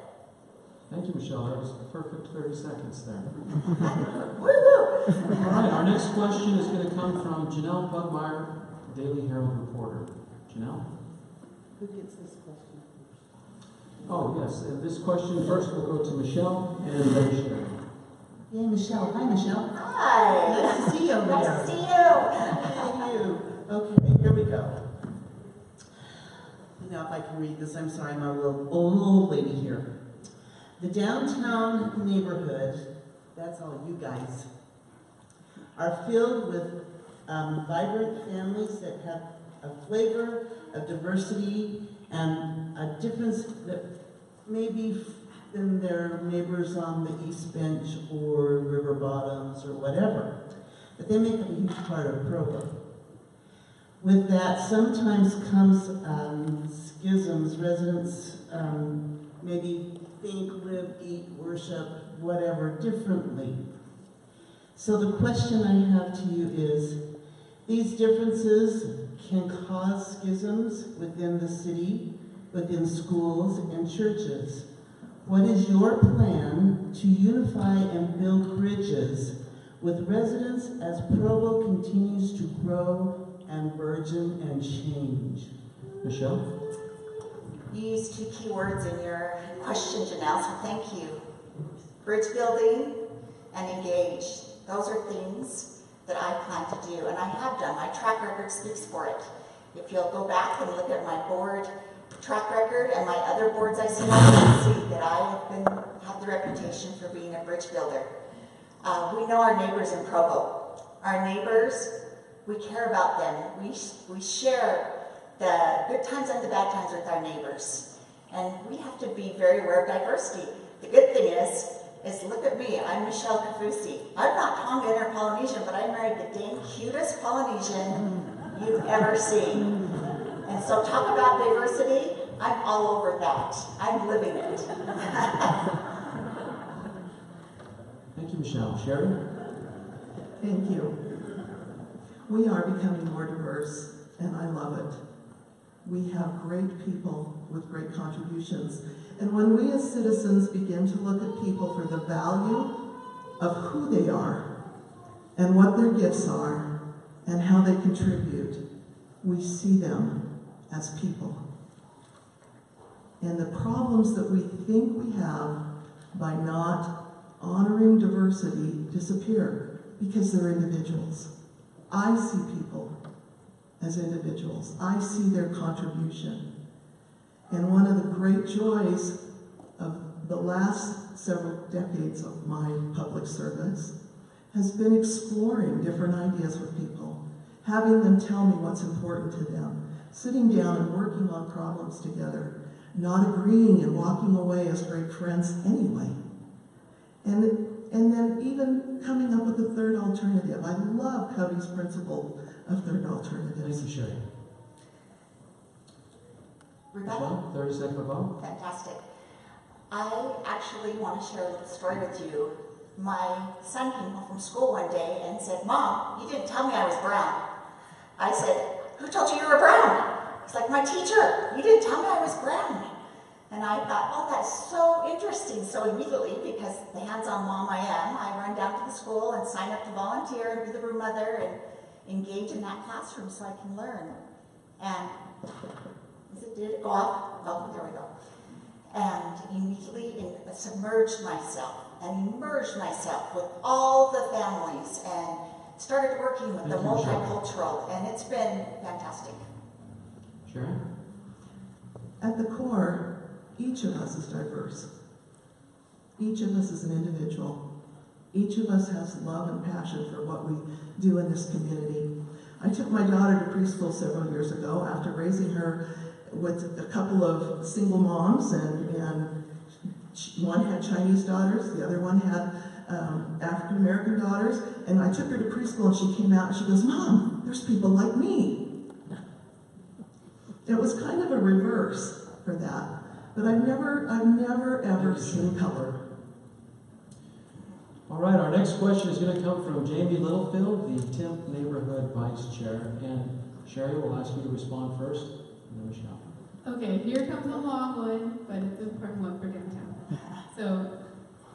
Thank you, Michelle. That was a perfect 30 seconds there. Woo-hoo! All right, our next question is going to come from Janelle Pugmire, Daily Herald reporter. Janelle? Who gets this question? Oh, yes. And this question first will go to Michelle and then Sherrie. Hey, Michelle. Hi, Michelle. Hi. Nice to see you over there. Nice to see you. Thank you. Okay, here we go. Now, if I can read this, I'm sorry, I'm a little old lady here. The downtown neighborhood, that's all you guys, are filled with vibrant families that have a flavor of diversity and a difference that maybe than their neighbors on the East Bench or River Bottoms or whatever. But they make up a huge part of Provo. With that sometimes comes schisms. Residents maybe think, live, eat, worship, whatever, differently. So the question I have to you is, these differences can cause schisms within the city, within schools and churches. What is your plan to unify and build bridges with residents as Provo continues to grow and burgeon and change? Michelle? You used two key words in your question, Janelle, so thank you. Bridge building and engage. Those are things that I plan to do, and I have done. My track record speaks for it. If you'll go back and look at my board track record and my other boards I sit on, you'll see that I have the reputation for being a bridge builder. We know our neighbors in Provo. Our neighbors, we care about them. We share the good times and the bad times with our neighbors. And we have to be very aware of diversity. The good thing is look at me, I'm Michelle Kafusi. I'm not Tongan or Polynesian, but I married the dang cutest Polynesian you've ever seen. And so talk about diversity, I'm all over that. I'm living it. Thank you, Michelle. Sherrie? Thank you. We are becoming more diverse, and I love it. We have great people with great contributions. And when we as citizens begin to look at people for the value of who they are and what their gifts are and how they contribute, we see them as people. And the problems that we think we have by not honoring diversity disappear because they're individuals. I see people as individuals. I see their contribution. And one of the great joys of the last several decades of my public service has been exploring different ideas with people, having them tell me what's important to them, sitting down and working on problems together, not agreeing and walking away as great friends anyway. And then even coming up with a third alternative. I love Covey's principle of third alternatives. Thank you, Sherrie. Rebecca? 30-second rebuttal. Fantastic. I actually want to share a little story with you. My son came home from school one day and said, "Mom, you didn't tell me I was brown." I said, "Who told you you were brown?" He's like, "My teacher. You didn't tell me I was brown." And I thought, oh, that's so interesting. So immediately, because the hands-on mom I am, I run down to the school and sign up to volunteer and be the room mother and engage in that classroom so I can learn. And did it go off? Oh, there we go. And immediately submerged myself and immersed myself with all the families and started working with the multicultural, and it's been fantastic. Sherrie? At the core, each of us is diverse. Each of us is an individual. Each of us has love and passion for what we do in this community. I took my daughter to preschool several years ago after raising her with a couple of single moms, and one had Chinese daughters, the other one had African American daughters, and I took her to preschool and she came out and she goes, "Mom, there's people like me." It was kind of a reverse for that. But I've never ever seen color. All right, our next question is going to come from Jamie Littlefield, the Temp Neighborhood Vice Chair. And Sherrie will ask you to respond first, and then Michelle. Okay, here comes a long one, but it's an important one for downtown. So,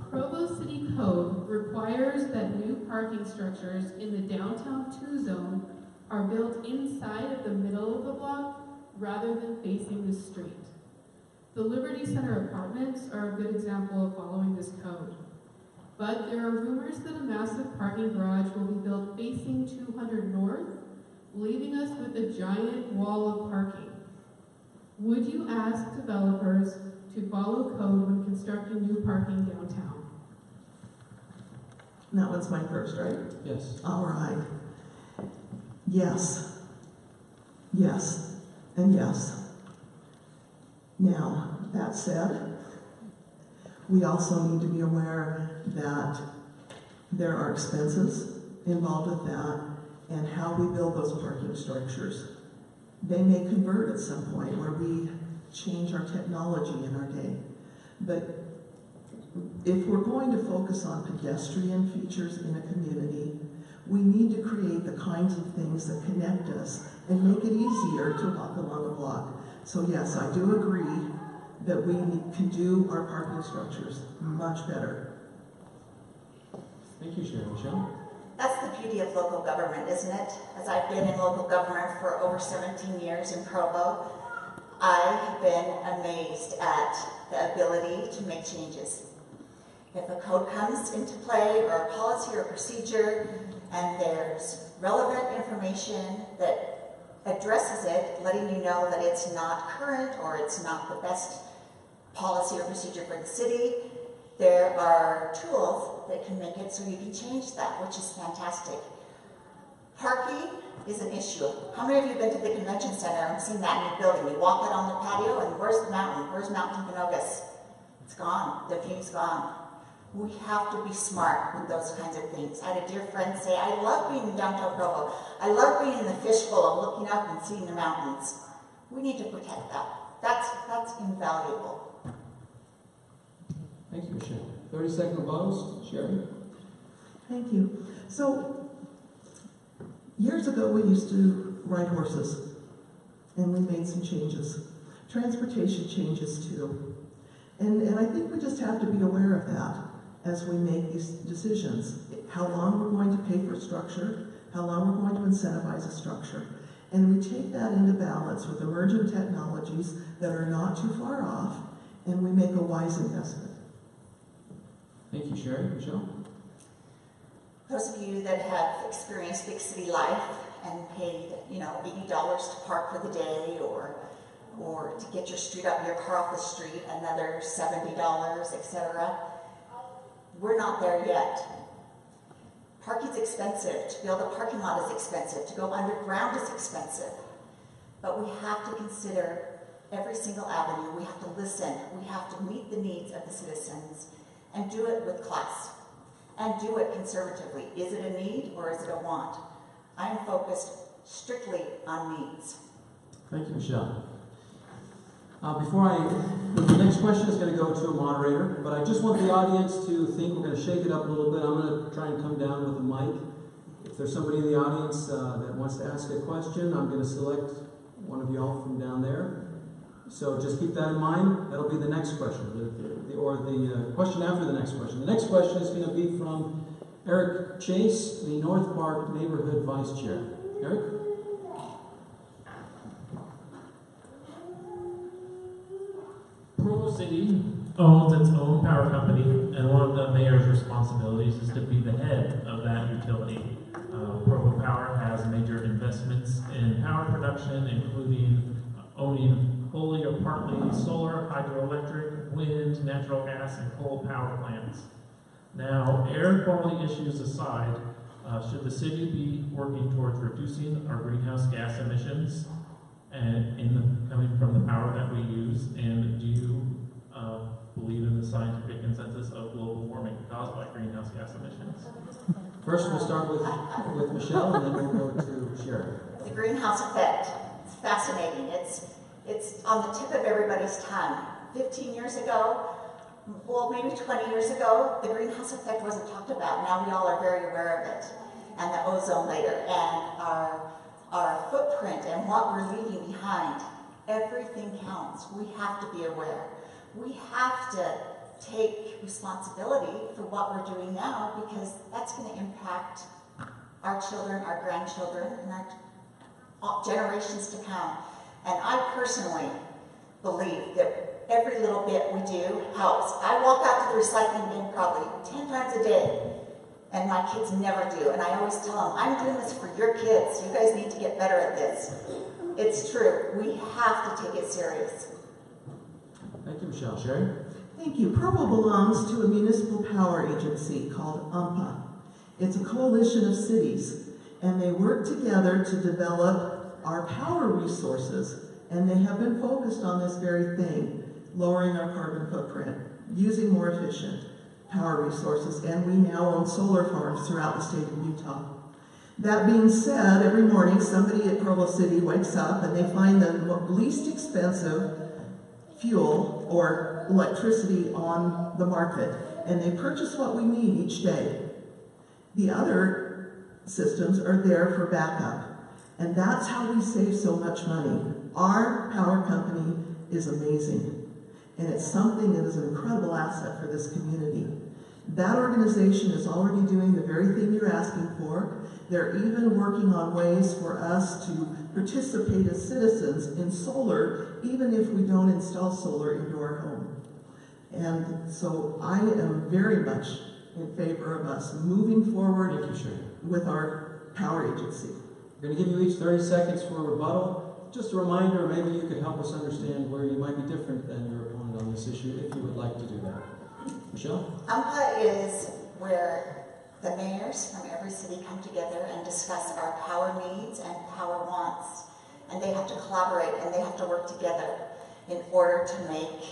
Provo City Code requires that new parking structures in the downtown 2 zone are built inside of the middle of the block rather than facing the street. The Liberty Center apartments are a good example of following this code. But there are rumors that a massive parking garage will be built facing 200 North, leaving us with a giant wall of parking. Would you ask developers to follow code when constructing new parking downtown? And that one's my first, right? Yes. All right. Yes. Yes. And yes. Now, that said, we also need to be aware that there are expenses involved with that and how we build those parking structures. They may convert at some point where we change our technology in our day. But if we're going to focus on pedestrian features in a community, we need to create the kinds of things that connect us and make it easier to walk along a block. So yes, I do agree that we can do our parking structures much better. Thank you, Sherrie. Michelle? That's the beauty of local government, isn't it? As I've been in local government for over 17 years in Provo, I have been amazed at the ability to make changes. If a code comes into play, or a policy or procedure, and there's relevant information that addresses it, letting you know that it's not current or it's not the best policy or procedure for the city, there are tools that can make it so you can change that, which is fantastic. Parking is an issue. How many of you have been to the convention center and seen that new building? You walk out on the patio and where's the mountain? Where's Mount Timpanogos? It's gone. The view's gone. We have to be smart with those kinds of things. I had a dear friend say, I love being in downtown Provo. I love being in the fishbowl and looking up and seeing the mountains. We need to protect that. That's invaluable. Thank you, Michelle. 30-second rebuttals. Sherrie? Thank you. So, years ago we used to ride horses, and we made some changes. Transportation changes too. And I think we just have to be aware of that as we make these decisions. How long we're going to pay for structure, how long we're going to incentivize a structure. And we take that into balance with emerging technologies that are not too far off, and we make a wise investment. Thank you, Sherrie. Michelle? Those of you that have experienced big city life and paid, $80 to park for the day, or to get your car off the street, another $70, etc. We're not there yet. Parking's expensive. To build a parking lot is expensive. To go underground is expensive. but we have to consider every single avenue. We have to listen. We have to meet the needs of the citizens and do it with class and do it conservatively. Is it a need or is it a want? I am focused strictly on needs. Thank you, Michelle. The next question is going to go to a moderator, but I just want the audience to think. We're going to shake it up a little bit. I'm going to try and come down with a mic. If there's somebody in the audience that wants to ask a question, I'm going to select one of y'all from down there. So just keep that in mind. That'll be the next question, the question after the next question. The next question is going to be from Eric Chase, the North Park Neighborhood Vice Chair. Eric? Provo City owns its own power company, and one of the mayor's responsibilities is to be the head of that utility. Provo Power has major investments in power production, including owning wholly or partly solar, hydroelectric, wind, natural gas, and coal power plants. Now, air quality issues aside, should the city be working towards reducing our greenhouse gas emissions coming from the power that we use? And do you believe in the scientific consensus of global warming caused by greenhouse gas emissions? First, we'll start with Michelle, and then we'll go to Sherrie. The greenhouse effect. It's fascinating. It's on the tip of everybody's tongue. 15 years ago, well, maybe 20 years ago, the greenhouse effect wasn't talked about. Now we all are very aware of it. And the ozone layer, and our footprint, and what we're leaving behind. Everything counts. We have to be aware. We have to take responsibility for what we're doing now, because that's going to impact our children, our grandchildren, and our generations to come. And I personally believe that every little bit we do helps. I walk out to the recycling bin probably 10 times a day, and my kids never do. And I always tell them, I'm doing this for your kids. You guys need to get better at this. It's true. We have to take it serious. Thank you, Michelle. Sherrie? Thank you. Provo belongs to a municipal power agency called UMPA. It's a coalition of cities, and they work together to develop our power resources, and they have been focused on this very thing, lowering our carbon footprint, using more efficient power resources, and we now own solar farms throughout the state of Utah. That being said, every morning somebody at Provo City wakes up and they find the least expensive fuel or electricity on the market, and they purchase what we need each day. The other systems are there for backup, and that's how we save so much money. Our power company is amazing, and it's something that is an incredible asset for this community. That organization is already doing the very thing you're asking for. They're even working on ways for us to participate as citizens in solar, even if we don't install solar into our home. And so I am very much in favor of us moving forward with our power agency. We're going to give you each 30 seconds for a rebuttal. Just a reminder, maybe you could help us understand where you might be different than your opponent on this issue, if you would like to do that. Michelle? UMPA is where the mayors from every city come together and discuss our power needs and power wants. And they have to collaborate and they have to work together in order to make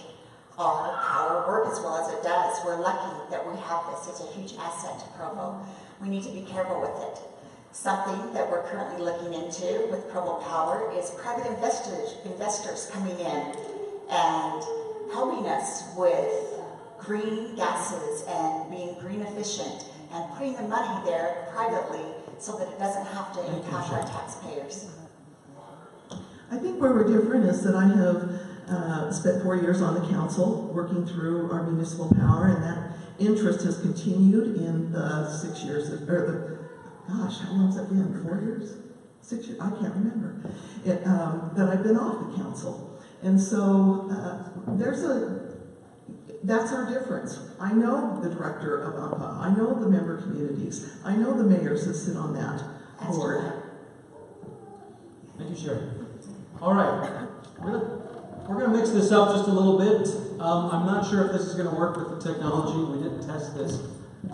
our power work as well as it does. We're lucky that we have this. It's a huge asset to Provo. We need to be careful with it. Something that we're currently looking into with Provo Power is private investors coming in and helping us with green gases and being green efficient and putting the money there privately so that it doesn't have to impact our taxpayers. I think where we're different is that I have spent 4 years on the council working through our municipal power, and that interest has continued in the 6 years, gosh, how long has that been? 4 years? 6 years? I can't remember. That I've been off the council. And so that's our difference. I know the director of UMPA. I know the member communities. I know the mayors that sit on that board. Thank you, Sherrie. All right, we're going to mix this up just a little bit. I'm not sure if this is going to work with the technology. We didn't test this,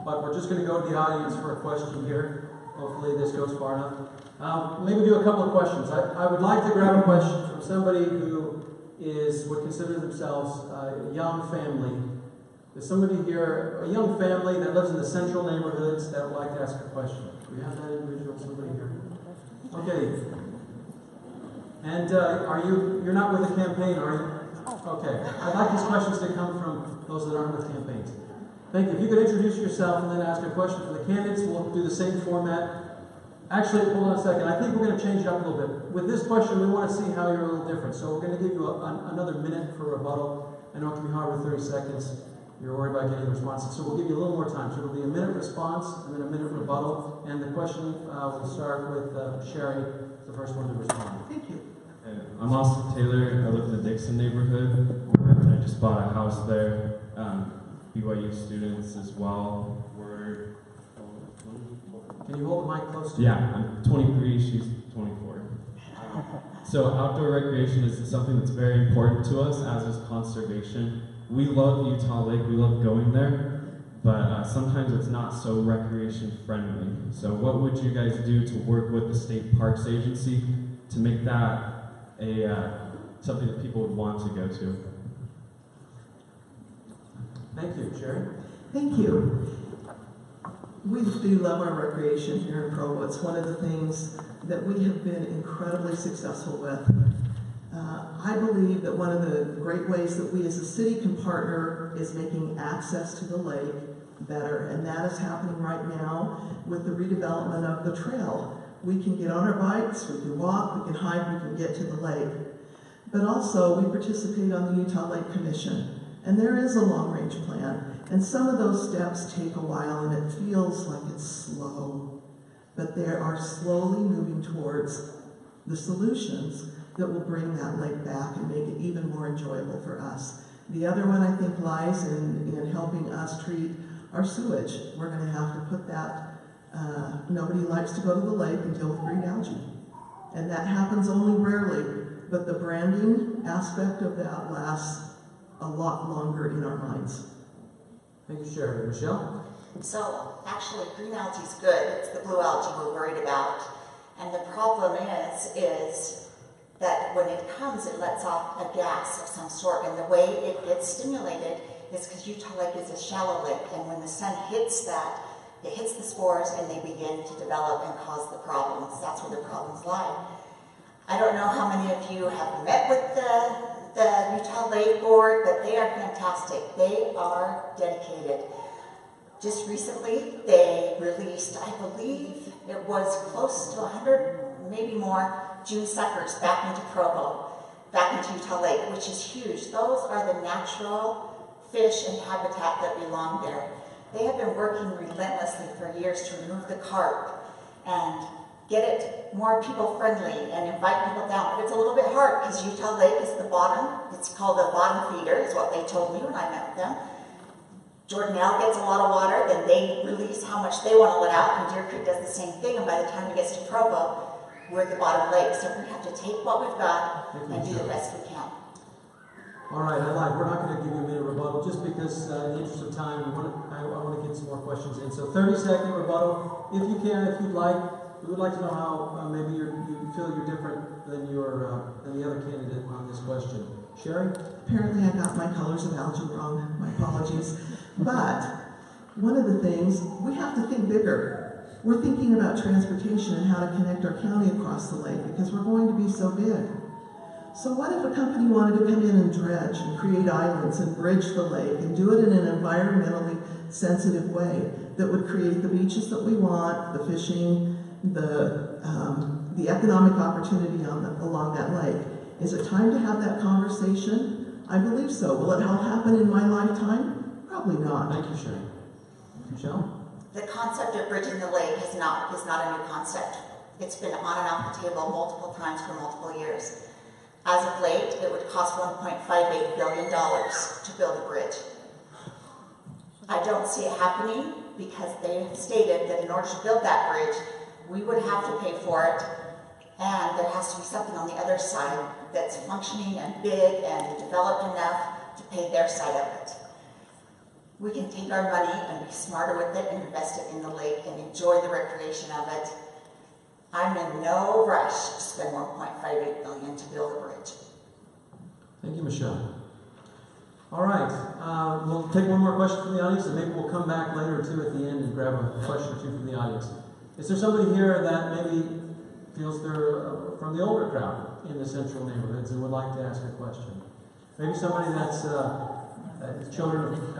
but we're just going to go to the audience for a question here. Hopefully this goes far enough. Maybe do a couple of questions. I would like to grab a question from somebody who would consider themselves a young family. There's somebody here, a young family that lives in the central neighborhoods that would like to ask a question. Do we have that individual? Somebody here? Okay. And you're not with the campaign, are you? Okay. I'd like these questions to come from those that aren't with campaigns. Thank you. If you could introduce yourself and then ask a question for the candidates, we'll do the same format. Actually, hold on a second. I think we're going to change it up a little bit. With this question, we want to see how you're a little different. So we're going to give you another minute for rebuttal. I know it can be hard with 30 seconds. You're worried about getting responses. So we'll give you a little more time. So it'll be a minute response and then a minute rebuttal. And the question will start with Sherrie, the first one to respond. Thank you. I'm Austin Taylor. I live in the Dixon neighborhood. And I just bought a house there. BYU students as well. Can you hold the mic close to you? Yeah, I'm 23, she's 24. So outdoor recreation is something that's very important to us, as is conservation. We love Utah Lake, we love going there, but sometimes it's not so recreation friendly. So what would you guys do to work with the State Parks Agency to make that something that people would want to go to? Thank you. Sherrie? Thank you. We do love our recreation here in Provo. It's one of the things that we have been incredibly successful with. I believe that one of the great ways that we as a city can partner is making access to the lake better, and that is happening right now with the redevelopment of the trail. We can get on our bikes, we can walk, we can hike, we can get to the lake. But also, we participate on the Utah Lake Commission, and there is a long-range plan. And some of those steps take a while, and it feels like it's slow. But they are slowly moving towards the solutions that will bring that lake back and make it even more enjoyable for us. The other one, I think, lies in helping us treat our sewage. We're going to have to put that, nobody likes to go to the lake and deal with green algae. And that happens only rarely, but the branding aspect of that lasts a lot longer in our minds. Thank you, Sherrie. Michelle? So, actually, green algae is good. It's the blue algae we're worried about. And the problem is that when it comes, it lets off a gas of some sort. And the way it gets stimulated is because Utah Lake is a shallow lake. And when the sun hits that, it hits the spores and they begin to develop and cause the problems. That's where the problems lie. I don't know how many of you have met with the Utah Lake Board, but they are fantastic. They are dedicated. Just recently, they released, I believe it was close to 100, maybe more, June suckers back into Provo, back into Utah Lake, which is huge. Those are the natural fish and habitat that belong there. They have been working relentlessly for years to remove the carp and get it more people-friendly and invite people down. But it's a little bit hard because Utah Lake is the bottom. It's called the bottom feeder, is what they told me when I met with them. Jordanelle gets a lot of water, then they release how much they want to let out, and Deer Creek does the same thing, and by the time it gets to Provo, we're at the bottom lake. So we have to take what we've got and do the best we can. All right, we're not going to give you a minute rebuttal just because, in the interest of time, I want to get some more questions in. So 30-second rebuttal, if you can, if you'd like. We would like to know how maybe you feel you're different than the other candidate on this question. Sherrie? Apparently I got my colors of algae wrong. My apologies. But one of the things, we have to think bigger. We're thinking about transportation and how to connect our county across the lake because we're going to be so big. So what if a company wanted to come in and dredge and create islands and bridge the lake and do it in an environmentally sensitive way that would create the beaches that we want, the fishing, the economic opportunity along that lake? Is it time to have that conversation? I believe so. Will it all happen in my lifetime? Probably not. Thank you, Sherrie. Michelle? The concept of bridging the lake is not a new concept. It's been on and off the table multiple times for multiple years. As of late, it would cost $1.58 billion to build a bridge. I don't see it happening because they have stated that in order to build that bridge, we would have to pay for it, and there has to be something on the other side that's functioning and big and developed enough to pay their side of it. We can take our money and be smarter with it and invest it in the lake and enjoy the recreation of it. I'm in no rush to spend $1.58 billion to build a bridge. Thank you, Michelle. All right, we'll take one more question from the audience, and maybe we'll come back later too at the end and grab a question or two from the audience. Is there somebody here that maybe feels they're from the older crowd in the central neighborhoods and would like to ask a question? Maybe somebody that's children have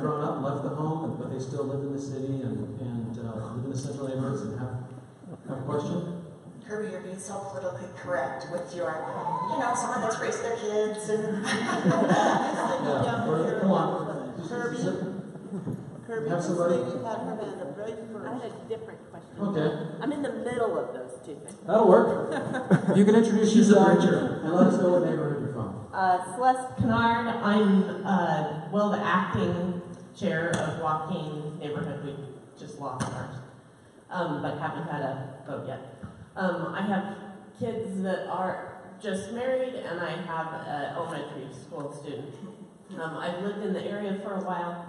grown up and left the home, but they still live in the city and live in the central neighborhoods and have a question? Kirby, you're being so politically correct with your, someone that's raised their kids and... Come on. Kirby, Have somebody? you had her hand up right first. I had a different question. Okay. I'm in the middle of those two things. That'll work. You can introduce yourself and let us know what neighborhood you're from. Celeste Kennard. I'm, the acting chair of Joaquin neighborhood. We just lost ours, but haven't had a vote yet. I have kids that are just married, and I have an elementary school student. I've lived in the area for a while.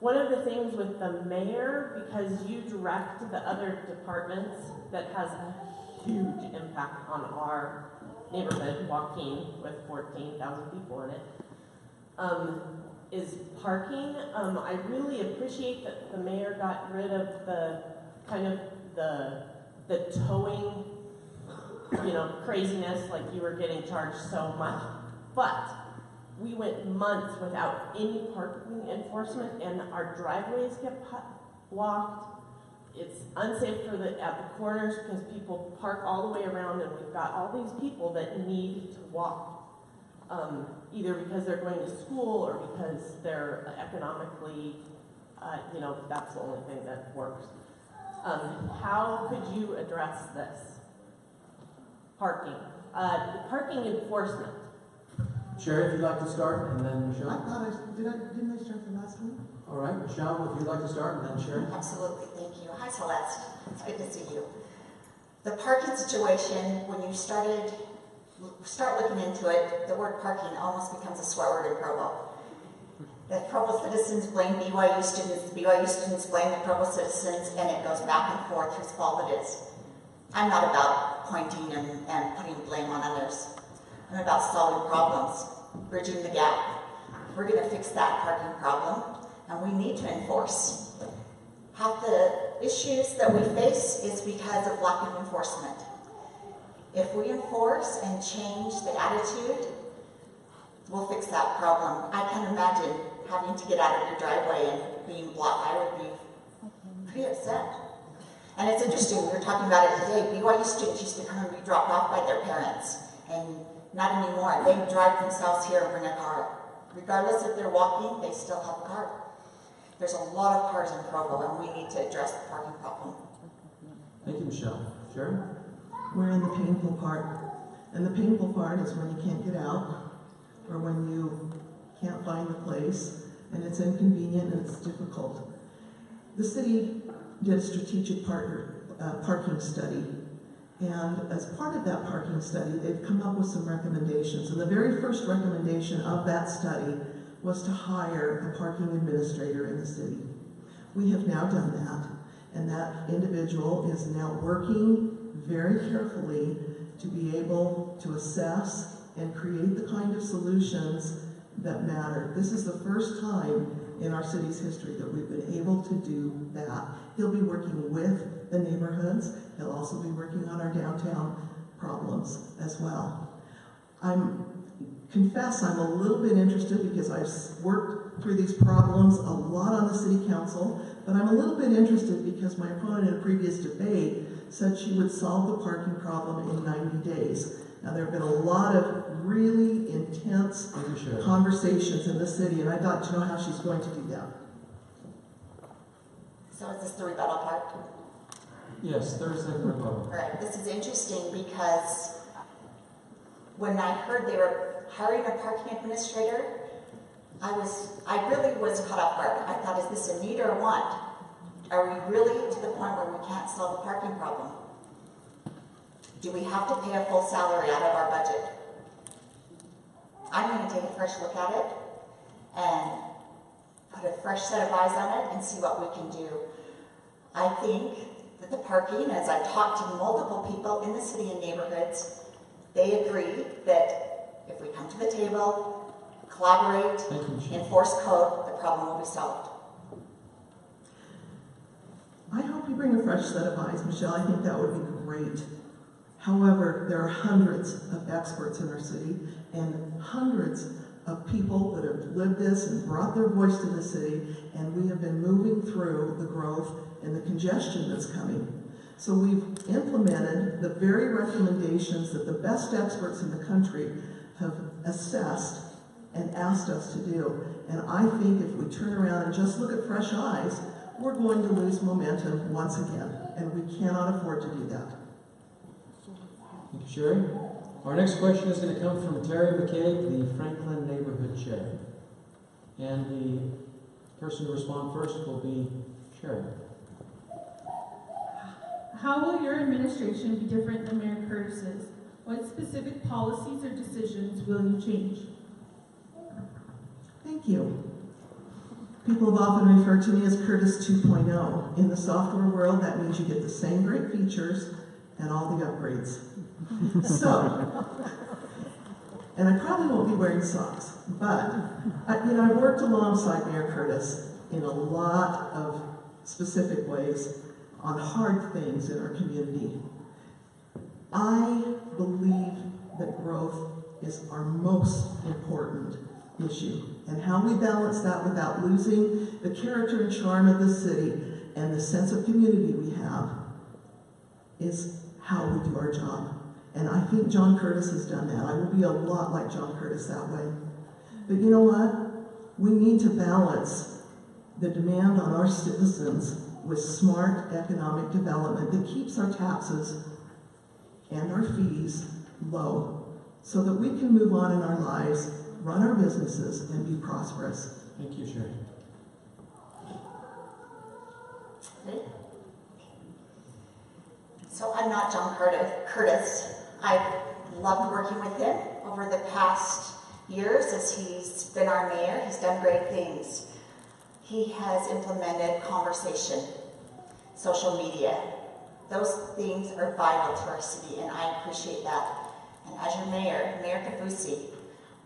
One of the things with the mayor, because you direct the other departments, that has a huge impact on our neighborhood, Joaquin, with 14,000 people in it, is parking. I really appreciate that the mayor got rid of the towing, craziness, like you were getting charged so much. But we went months without any parking enforcement, and our driveways get blocked. It's unsafe at the corners because people park all the way around, and we've got all these people that need to walk, either because they're going to school or because they're economically, that's the only thing that works. How could you address this? Parking. Parking enforcement. Sherrie, if you'd like to start, and then Michelle. Didn't I start the last one? All right, Michelle, if you'd like to start, and then Sherrie. Absolutely, thank you. Hi, Celeste. It's good to see you. The parking situation, when you start looking into it, the word parking almost becomes a swear word in Provo. The Provo citizens blame BYU students, the BYU students blame the Provo citizens, and it goes back and forth whose fault it is. I'm not about pointing and putting blame on others. I'm about solving problems, bridging the gap. We're going to fix that parking problem, and we need to enforce. Half the issues that we face is because of lack of enforcement. If we enforce and change the attitude, we'll fix that problem. I can imagine having to get out of your driveway and being blocked. I would be pretty upset. And it's interesting, we were talking about it today. BYU students used to come and be dropped off by their parents, and not anymore. They drive themselves here and bring a car. Regardless if they're walking, they still have a car. There's a lot of cars in Provo, and we need to address the parking problem. Thank you, Michelle. Sherrie? We're in the painful part. And the painful part is when you can't get out, or when you can't find the place, and it's inconvenient and it's difficult. The city did a strategic parking study, and as part of that parking study, they've come up with some recommendations. And the very first recommendation of that study was to hire a parking administrator in the city. We have now done that, and that individual is now working very carefully to be able to assess and create the kind of solutions that matter. This is the first time in our city's history that we've been able to do that. He'll be working with the neighborhoods. He'll also be working on our downtown problems as well. Confess I'm a little bit interested because I've worked through these problems a lot on the city council, but I'm a little bit interested because my opponent in a previous debate said she would solve the parking problem in 90 days. Now, there have been a lot of really intense conversations in the city, and I'd like to know how she's going to do that. So is this the rebuttal part? Yes, Thursday rebuttal. All right, this is interesting because when I heard they were hiring a parking administrator, I really was caught off guard. I thought, is this a need or a want? Are we really to the point where we can't solve the parking problem? Do we have to pay a full salary out of our budget? I'm going to take a fresh look at it and put a fresh set of eyes on it and see what we can do. I think that the parking, as I've talked to multiple people in the city and neighborhoods, they agree that if we come to the table, collaborate, enforce code, the problem will be solved. I hope you bring a fresh set of eyes, Michelle. I think that would be great. However, there are hundreds of experts in our city and hundreds of people that have lived this and brought their voice to the city, and we have been moving through the growth and the congestion that's coming. So we've implemented the very recommendations that the best experts in the country have assessed and asked us to do. And I think if we turn around and just look at fresh eyes, we're going to lose momentum once again, and we cannot afford to do that. Thank you, Sherrie. Our next question is going to come from Terry McCabe, the Franklin Neighborhood Chair. And the person to respond first will be Sherrie. How will your administration be different than Mayor Curtis's? What specific policies or decisions will you change? Thank you. People have often referred to me as Curtis 2.0. In the software world, that means you get the same great features and all the upgrades. So, and I probably won't be wearing socks, but I've worked alongside Mayor Curtis in a lot of specific ways on hard things in our community. I believe that growth is our most important issue, and how we balance that without losing the character and charm of the city and the sense of community we have is how we do our job. And I think John Curtis has done that. I will be a lot like John Curtis that way. But you know what? We need to balance the demand on our citizens with smart economic development that keeps our taxes and our fees low so that we can move on in our lives, run our businesses, and be prosperous. Thank you, Sherrie. So I'm not John Curtis. I've loved working with him over the past years as he's been our mayor. He's done great things. He has implemented conversation, social media. Those things are vital to our city, and I appreciate that. And as your mayor, Mayor Kafusi,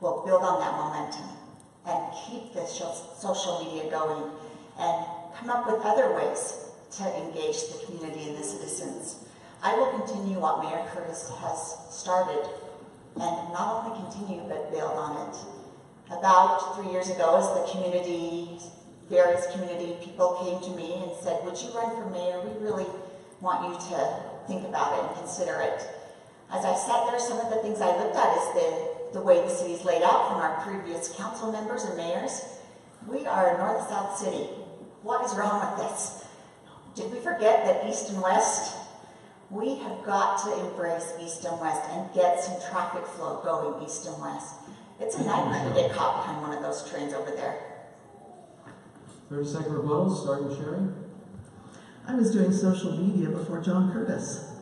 will build on that momentum and keep this social media going and come up with other ways to engage the community and the citizens. I will continue what Mayor Curtis has started, and not only continue, but build on it. About 3 years ago, as the community, various community people came to me and said, would you run for mayor? We really want you to think about it and consider it. As I sat there, some of the things I looked at is the way the city's laid out from our previous council members and mayors. We are a north-south city. What is wrong with this? Did we forget that east and west? We have got to embrace east and west and get some traffic flow going east and west. It's a nightmare to get caught behind one of those trains over there. 30-second rebuttal, starting with Sherrie. I was doing social media before John Curtis.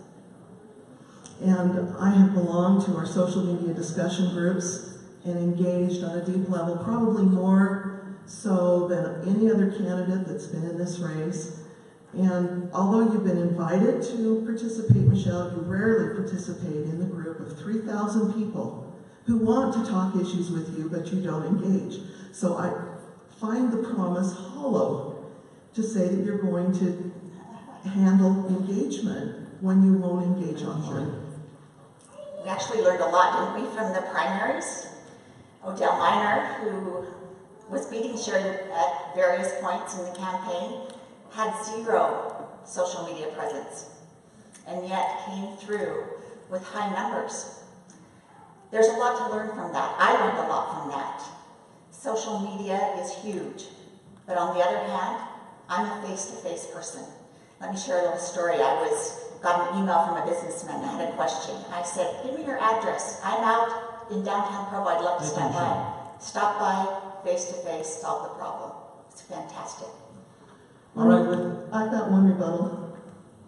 And I have belonged to our social media discussion groups and engaged on a deep level, probably more so than any other candidate that's been in this race. And although you've been invited to participate, Michelle, you rarely participate in the group of 3,000 people who want to talk issues with you, but you don't engage. So I find the promise hollow to say that you're going to handle engagement when you won't engage online. We actually learned a lot, didn't we, from the primaries? Odell Minor, who was beating Sherrie at various points in the campaign, had zero social media presence, and yet came through with high numbers. There's a lot to learn from that. I learned a lot from that. Social media is huge, but on the other hand, I'm a face-to-face person. Let me share a little story. I got an email from a businessman that had a question. I said, give me your address. I'm out in downtown Provo. I'd love to stop by. Stop by, face-to-face, solve the problem. It's fantastic. All right, I've got one rebuttal.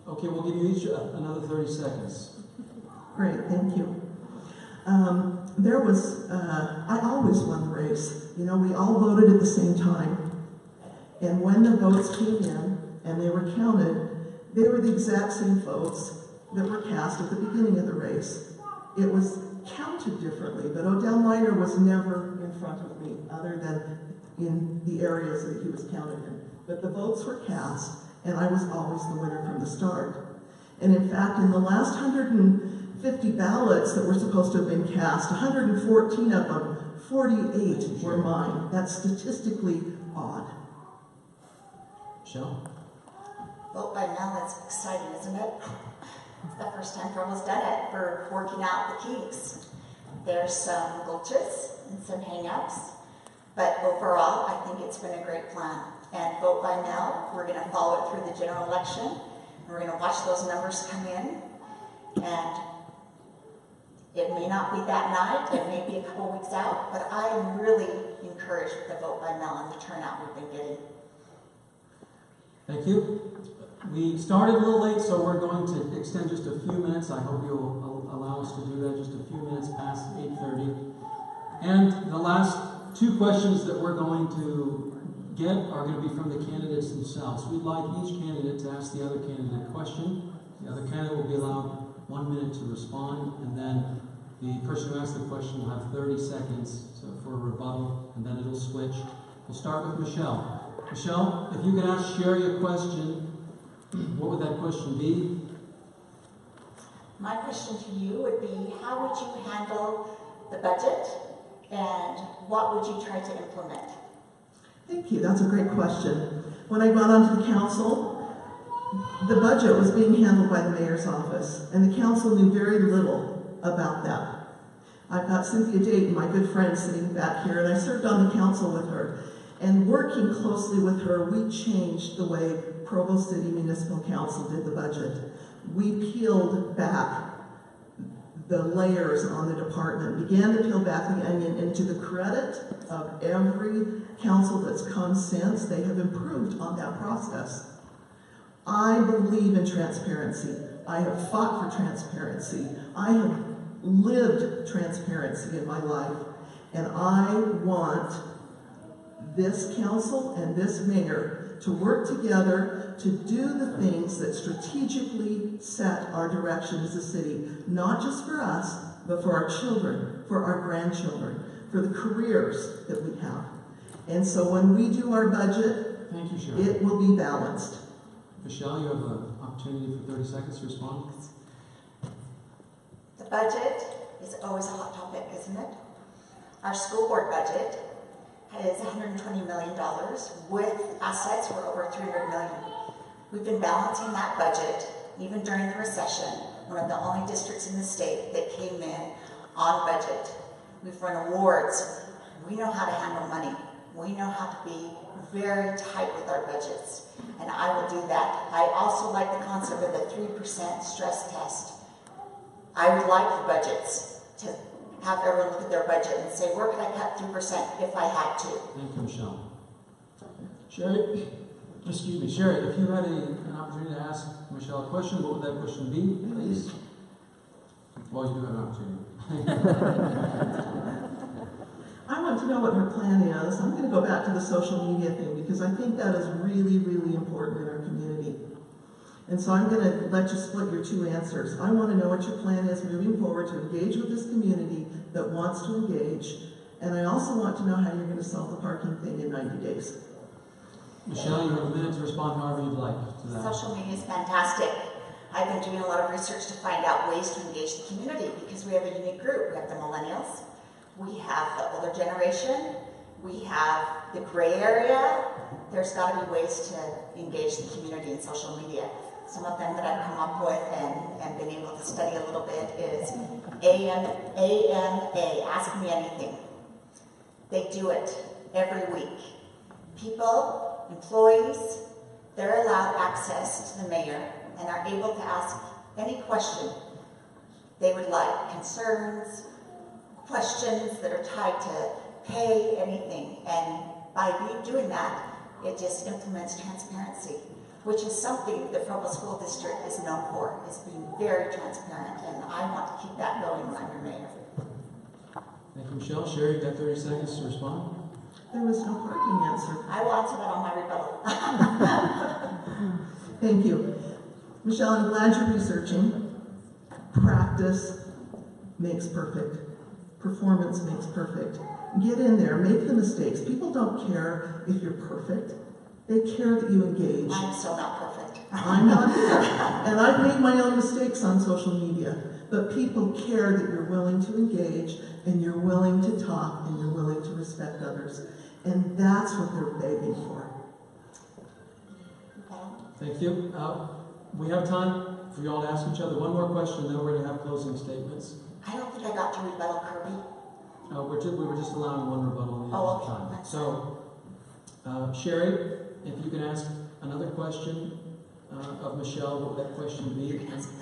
Okay, we'll give you each another 30 seconds. Great, thank you. I always won the race. You know, we all voted at the same time. And when the votes came in and they were counted, they were the exact same votes that were cast at the beginning of the race. It was counted differently, but Odell Minor was never in front of me, other than in the areas that he was counted in. But the votes were cast, and I was always the winner from the start. And in fact, in the last 150 ballots that were supposed to have been cast, 114 of them, 48 were mine. That's statistically odd. Michelle? Vote by mail is exciting, isn't it? It's the first time Provo's done it for working out the kinks. There's some glitches and some hang-ups, but overall, I think it's been a great plan. And vote by mail, we're going to follow it through the general election, and we're going to watch those numbers come in, and it may not be that night, it may be a couple weeks out, but I'm really encouraged with the vote by mail and the turnout we've been getting. Thank you. We started a little late, so we're going to extend just a few minutes. I hope you'll allow us to do that, just a few minutes past 8:30. And the last two questions that we're going to get are going to be from the candidates themselves. We'd like each candidate to ask the other candidate a question. The other candidate will be allowed 1 minute to respond, and then the person who asked the question will have 30 seconds for a rebuttal, and then it'll switch. We'll start with Michelle. Michelle, if you could ask Sherrie a question, what would that question be? My question to you would be, how would you handle the budget, and what would you try to implement? Thank you. That's a great question. When I got onto the council, the budget was being handled by the mayor's office, and the council knew very little about that. I've got Cynthia Dayton, my good friend, sitting back here, and I served on the council with her. And working closely with her, we changed the way Provo City Municipal Council did the budget. We peeled back the layers on the department, began to peel back the onion, and to the credit of every council that's come since, they have improved on that process. I believe in transparency. I have fought for transparency. I have lived transparency in my life, and I want this council and this mayor to work together to do the things that strategically set our direction as a city, not just for us, but for our children, for our grandchildren, for the careers that we have. And so when we do our budget, thank you, Sherrie, it will be balanced. Michelle, you have an opportunity for 30 seconds to respond. The budget is always a hot topic, isn't it? Our school board budget is $120 million with assets for over $300 million. We've been balancing that budget even during the recession, one of the only districts in the state that came in on budget. We've run awards. We know how to handle money. We know how to be very tight with our budgets, and I will do that. I also like the concept of the 3% stress test. I would like the budgets to have everyone look at their budget and say, where could I cut 3% if I had to? Thank you, Michelle. Sherrie, if you had an opportunity to ask Michelle a question, what would that question be, please? Well, you do have an opportunity. I want to know what her plan is. I'm going to go back to the social media thing because I think that is really, really important in our community. And so I'm going to let you split your two answers. I want to know what your plan is moving forward to engage with this community that wants to engage. And I also want to know how you're going to solve the parking thing in 90 days. Michelle, you have a minute to respond however you'd like to that. Social media is fantastic. I've been doing a lot of research to find out ways to engage the community because we have a unique group. We have the millennials, we have the older generation, we have the gray area. There's got to be ways to engage the community in social media. Some of them that I've come up with and been able to study a little bit is AMA, Ask Me Anything. They do it every week. People, employees, they're allowed access to the mayor and are able to ask any question they would like, concerns, questions that are tied to pay, anything. And by doing that, it just implements transparency, which is something the Provo School District is known for, is being very transparent, and I want to keep that going when I'm your mayor. Thank you, Michelle. Sherrie, you've got 30 seconds to respond. There was no parking answer. I will answer that on my rebuttal. Thank you. Michelle, I'm glad you're researching. Practice makes perfect. Performance makes perfect. Get in there, make the mistakes. People don't care if you're perfect. They care that you engage. I'm still not perfect. I'm not either. And I've made my own mistakes on social media. But people care that you're willing to engage, and you're willing to talk, and you're willing to respect others. And that's what they're begging for. Thank you. We have time for you all to ask each other one more question, then we're going to have closing statements. I don't think I got to rebuttal Kirby. We were just allowing one rebuttal on the other time. So, Sherrie, if you can ask another question of Michelle, what would that question be? You can ask the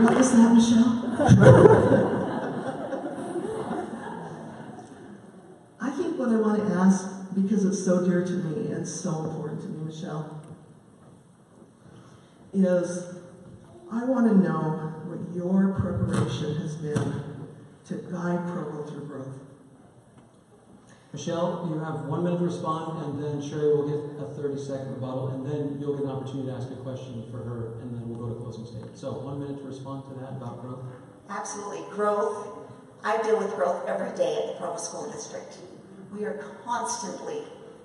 What was that, Michelle? I think what I want to ask, because it's so dear to me and so important to me, Michelle, is I want to know what your preparation has been to guide Provo through growth. Michelle, you have 1 minute to respond, and then Sherrie will get a 30-second rebuttal, and then you'll get an opportunity to ask a question for her, and then we'll go to closing statement. So 1 minute to respond to that about growth. Absolutely. Growth. I deal with growth every day at the Provo School District. We are constantly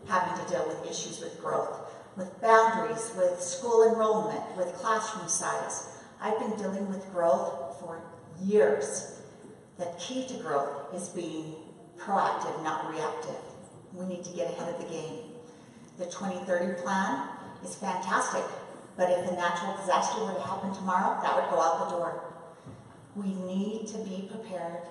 having to deal with issues with growth, with boundaries, with school enrollment, with classroom size. I've been dealing with growth for years. The key to growth is being proactive, not reactive. We need to get ahead of the game. The 2030 plan is fantastic, but if a natural disaster were to happen tomorrow, that would go out the door. We need to be prepared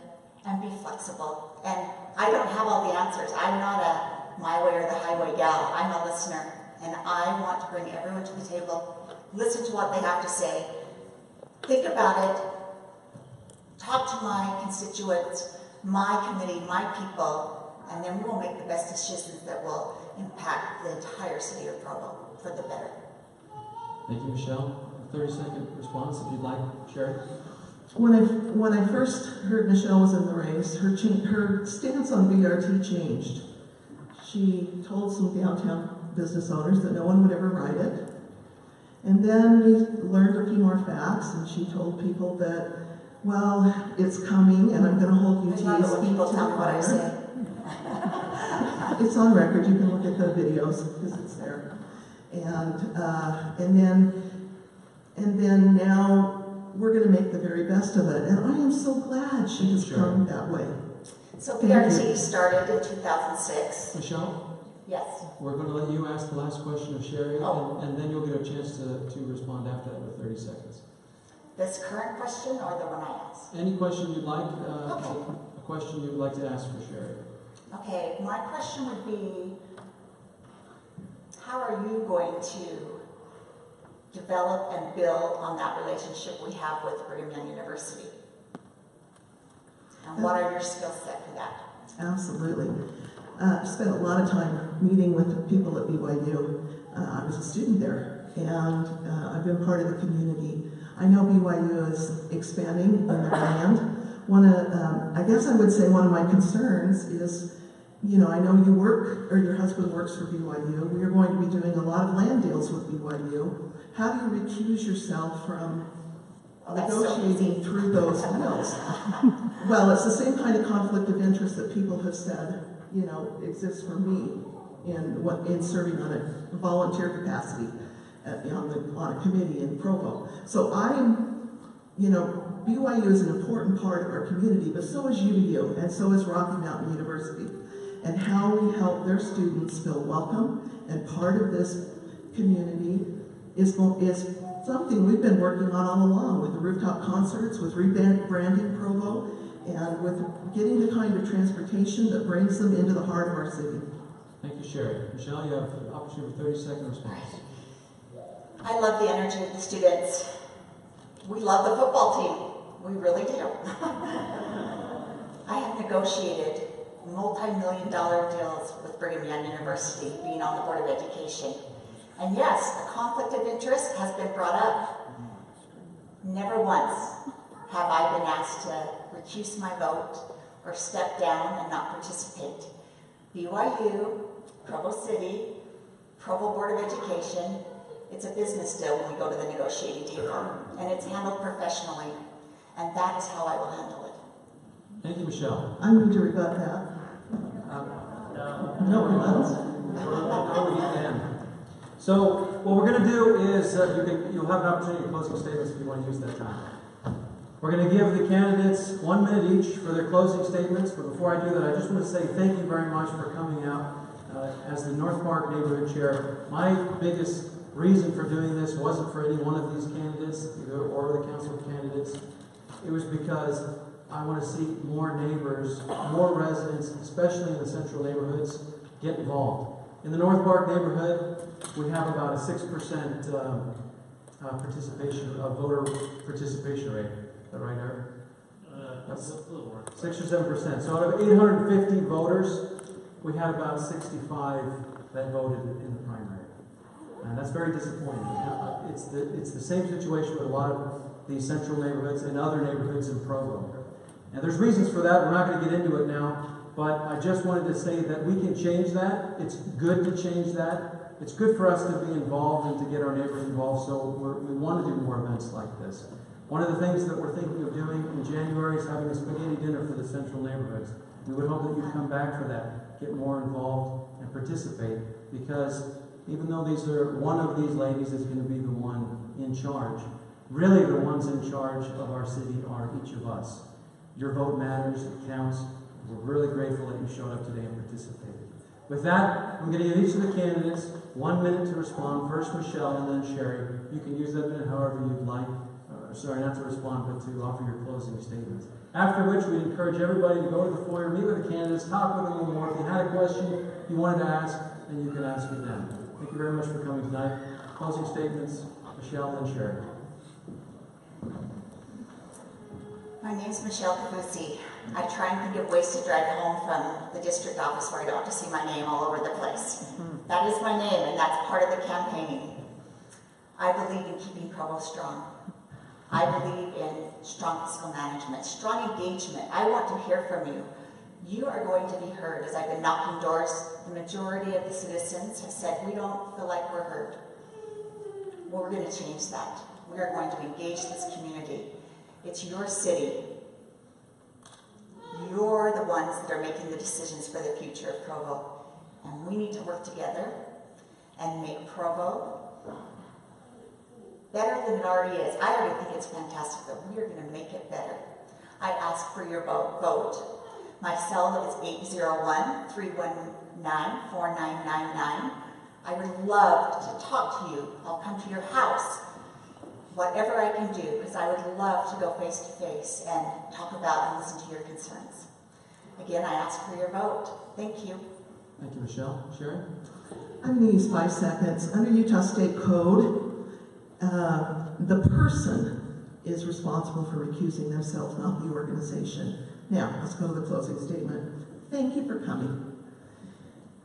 and be flexible. And I don't have all the answers. I'm not a my way or the highway gal. I'm a listener, and I want to bring everyone to the table, listen to what they have to say, think about it, talk to my constituents, my committee, my people, and then we will make the best decisions that will impact the entire city of Provo for the better. Thank you, Michelle. A 30-second response, if you'd like, Sherrie. When I first heard Michelle was in the race, her stance on BRT changed. She told some downtown business owners that no one would ever ride it. And then we learned a few more facts, and she told people that, well, it's coming, and I'm going to hold UT's feet to the fire. It's on record. You can look at the videos because it's there. And then now we're going to make the very best of it. And I am so glad she has come that way. So BRT started in 2006. Michelle? Yes. We're going to let you ask the last question of Sherrie, and then you'll get a chance to respond after that with 30 seconds. This current question or the one I asked? Any question you'd like, a question you'd like to ask for Sherrie. Okay, my question would be, how are you going to develop and build on that relationship we have with Brigham Young University? And what are your skill set for that? Absolutely. I spent a lot of time meeting with the people at BYU. I was a student there, and I've been part of the community. I know BYU is expanding in the land. I guess I would say one of my concerns is, you know, I know you work, or your husband works for BYU. We are going to be doing a lot of land deals with BYU. How do you recuse yourself from negotiating through those deals? Well, it's the same kind of conflict of interest that people have said, you know, exists for me in serving on a volunteer capacity on a committee in Provo. So BYU is an important part of our community, but so is UVU, and so is Rocky Mountain University. And how we help their students feel welcome and part of this community is something we've been working on all along with the rooftop concerts, with rebranding Provo, and with getting the kind of transportation that brings them into the heart of our city. Thank you, Sherrie. Michelle, you have an opportunity for 30-second response. I love the energy of the students. We love the football team. We really do. I have negotiated multi-million-dollar deals with Brigham Young University, being on the Board of Education. And yes, a conflict of interest has been brought up. Never once have I been asked to recuse my vote or step down and not participate. BYU, Provo City, Provo Board of Education, it's a business deal when we go to the negotiating table, and it's handled professionally, and that is how I will handle it. Thank you, Michelle. I need to rebut that. No rebuttals? So what we're going to do is you'll have an opportunity to closing statements if you want to use that time. We're going to give the candidates 1 minute each for their closing statements, but before I do that, I just want to say thank you very much for coming out as the North Park Neighborhood Chair. My biggest reason for doing this wasn't for any one of these candidates or the council candidates. It was because I want to see more neighbors, more residents, especially in the central neighborhoods, get involved. In the North Park neighborhood, we have about a 6% voter participation rate. Is that right, Eric? That's a little more. 6 or 7%. So out of 850 voters, we had about 65 that voted in the primary. And that's very disappointing. It's the same situation with a lot of these central neighborhoods and other neighborhoods in Provo. And there's reasons for that. We're not going to get into it now. But I just wanted to say that we can change that. It's good to change that. It's good for us to be involved and to get our neighbors involved. So we want to do more events like this. One of the things that we're thinking of doing in January is having a spaghetti dinner for the central neighborhoods. We would hope that you come back for that, get more involved, and participate. Because even though one of these ladies is going to be the one in charge, really the ones in charge of our city are each of us. Your vote matters, it counts. We're really grateful that you showed up today and participated. With that, I'm going to give each of the candidates 1 minute to respond. First Michelle and then Sherrie. You can use that minute however you'd like. Sorry, not to respond, but to offer your closing statements. After which, we encourage everybody to go to the foyer, meet with the candidates, talk with them a little more. If you had a question you wanted to ask, then you can ask it then. Thank you very much for coming tonight. Closing statements, Michelle and Sherrie. My name is Michelle Cavusi. I try and think of ways to drive home from the district office where I don't have to see my name all over the place. That is my name, and that's part of the campaigning. I believe in keeping Provo strong. I believe in strong fiscal management, strong engagement. I want to hear from you. You are going to be heard. As I've been knocking doors, the majority of the citizens have said, we don't feel like we're heard. Well, we're going to change that. We are going to engage this community. It's your city. You're the ones that are making the decisions for the future of Provo. And we need to work together and make Provo better than it already is. I already think it's fantastic, but we are going to make it better. I ask for your vote. My cell is 801-319-4999. I would love to talk to you. I'll come to your house. Whatever I can do, because I would love to go face to face and talk about and listen to your concerns. Again, I ask for your vote. Thank you. Thank you, Michelle. Sherrie? I'm going to use 5 seconds. Under Utah State Code, the person is responsible for recusing themselves, not the organization. Now, let's go to the closing statement. Thank you for coming.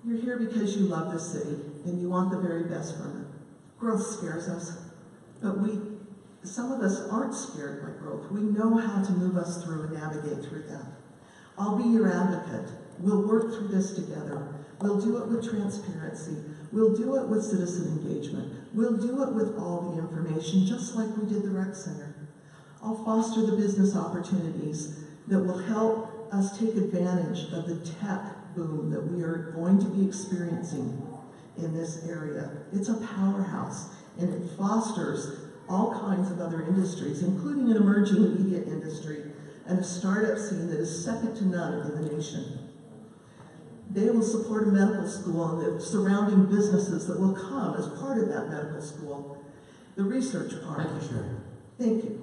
You're here because you love the city and you want the very best from it. Growth scares us, but some of us aren't scared by growth. We know how to move us through and navigate through that. I'll be your advocate. We'll work through this together. We'll do it with transparency. We'll do it with citizen engagement. We'll do it with all the information, just like we did the rec center. I'll foster the business opportunities that will help us take advantage of the tech boom that we are going to be experiencing in this area. It's a powerhouse, and it fosters all kinds of other industries, including an emerging media industry and a startup scene that is second to none in the nation. They will support a medical school and the surrounding businesses that will come as part of that medical school. The research part. Thank you, Sherrie. Thank you.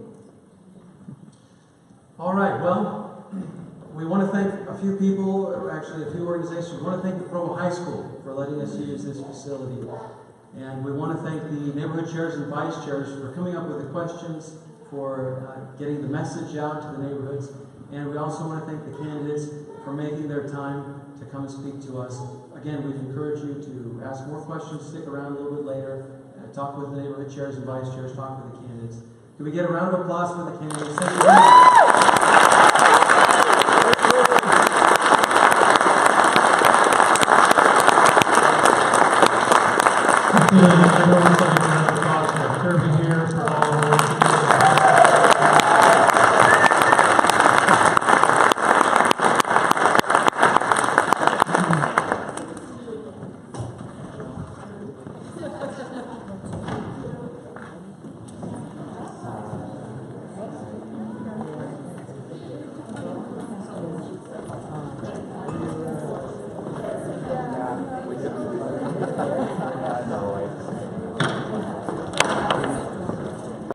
All right, well, we want to thank a few people, or actually a few organizations. We want to thank the Provo High School for letting us use this facility. And we want to thank the neighborhood chairs and vice chairs for coming up with the questions, for getting the message out to the neighborhoods. And we also want to thank the candidates for making their time to come and speak to us. Again, we encourage you to ask more questions, stick around a little bit later, talk with the neighborhood chairs and vice chairs, talk with the candidates. Can we get a round of applause for the candidates? Thank you very much. Everyone's like a round of applause for Kirby here for all of her. No,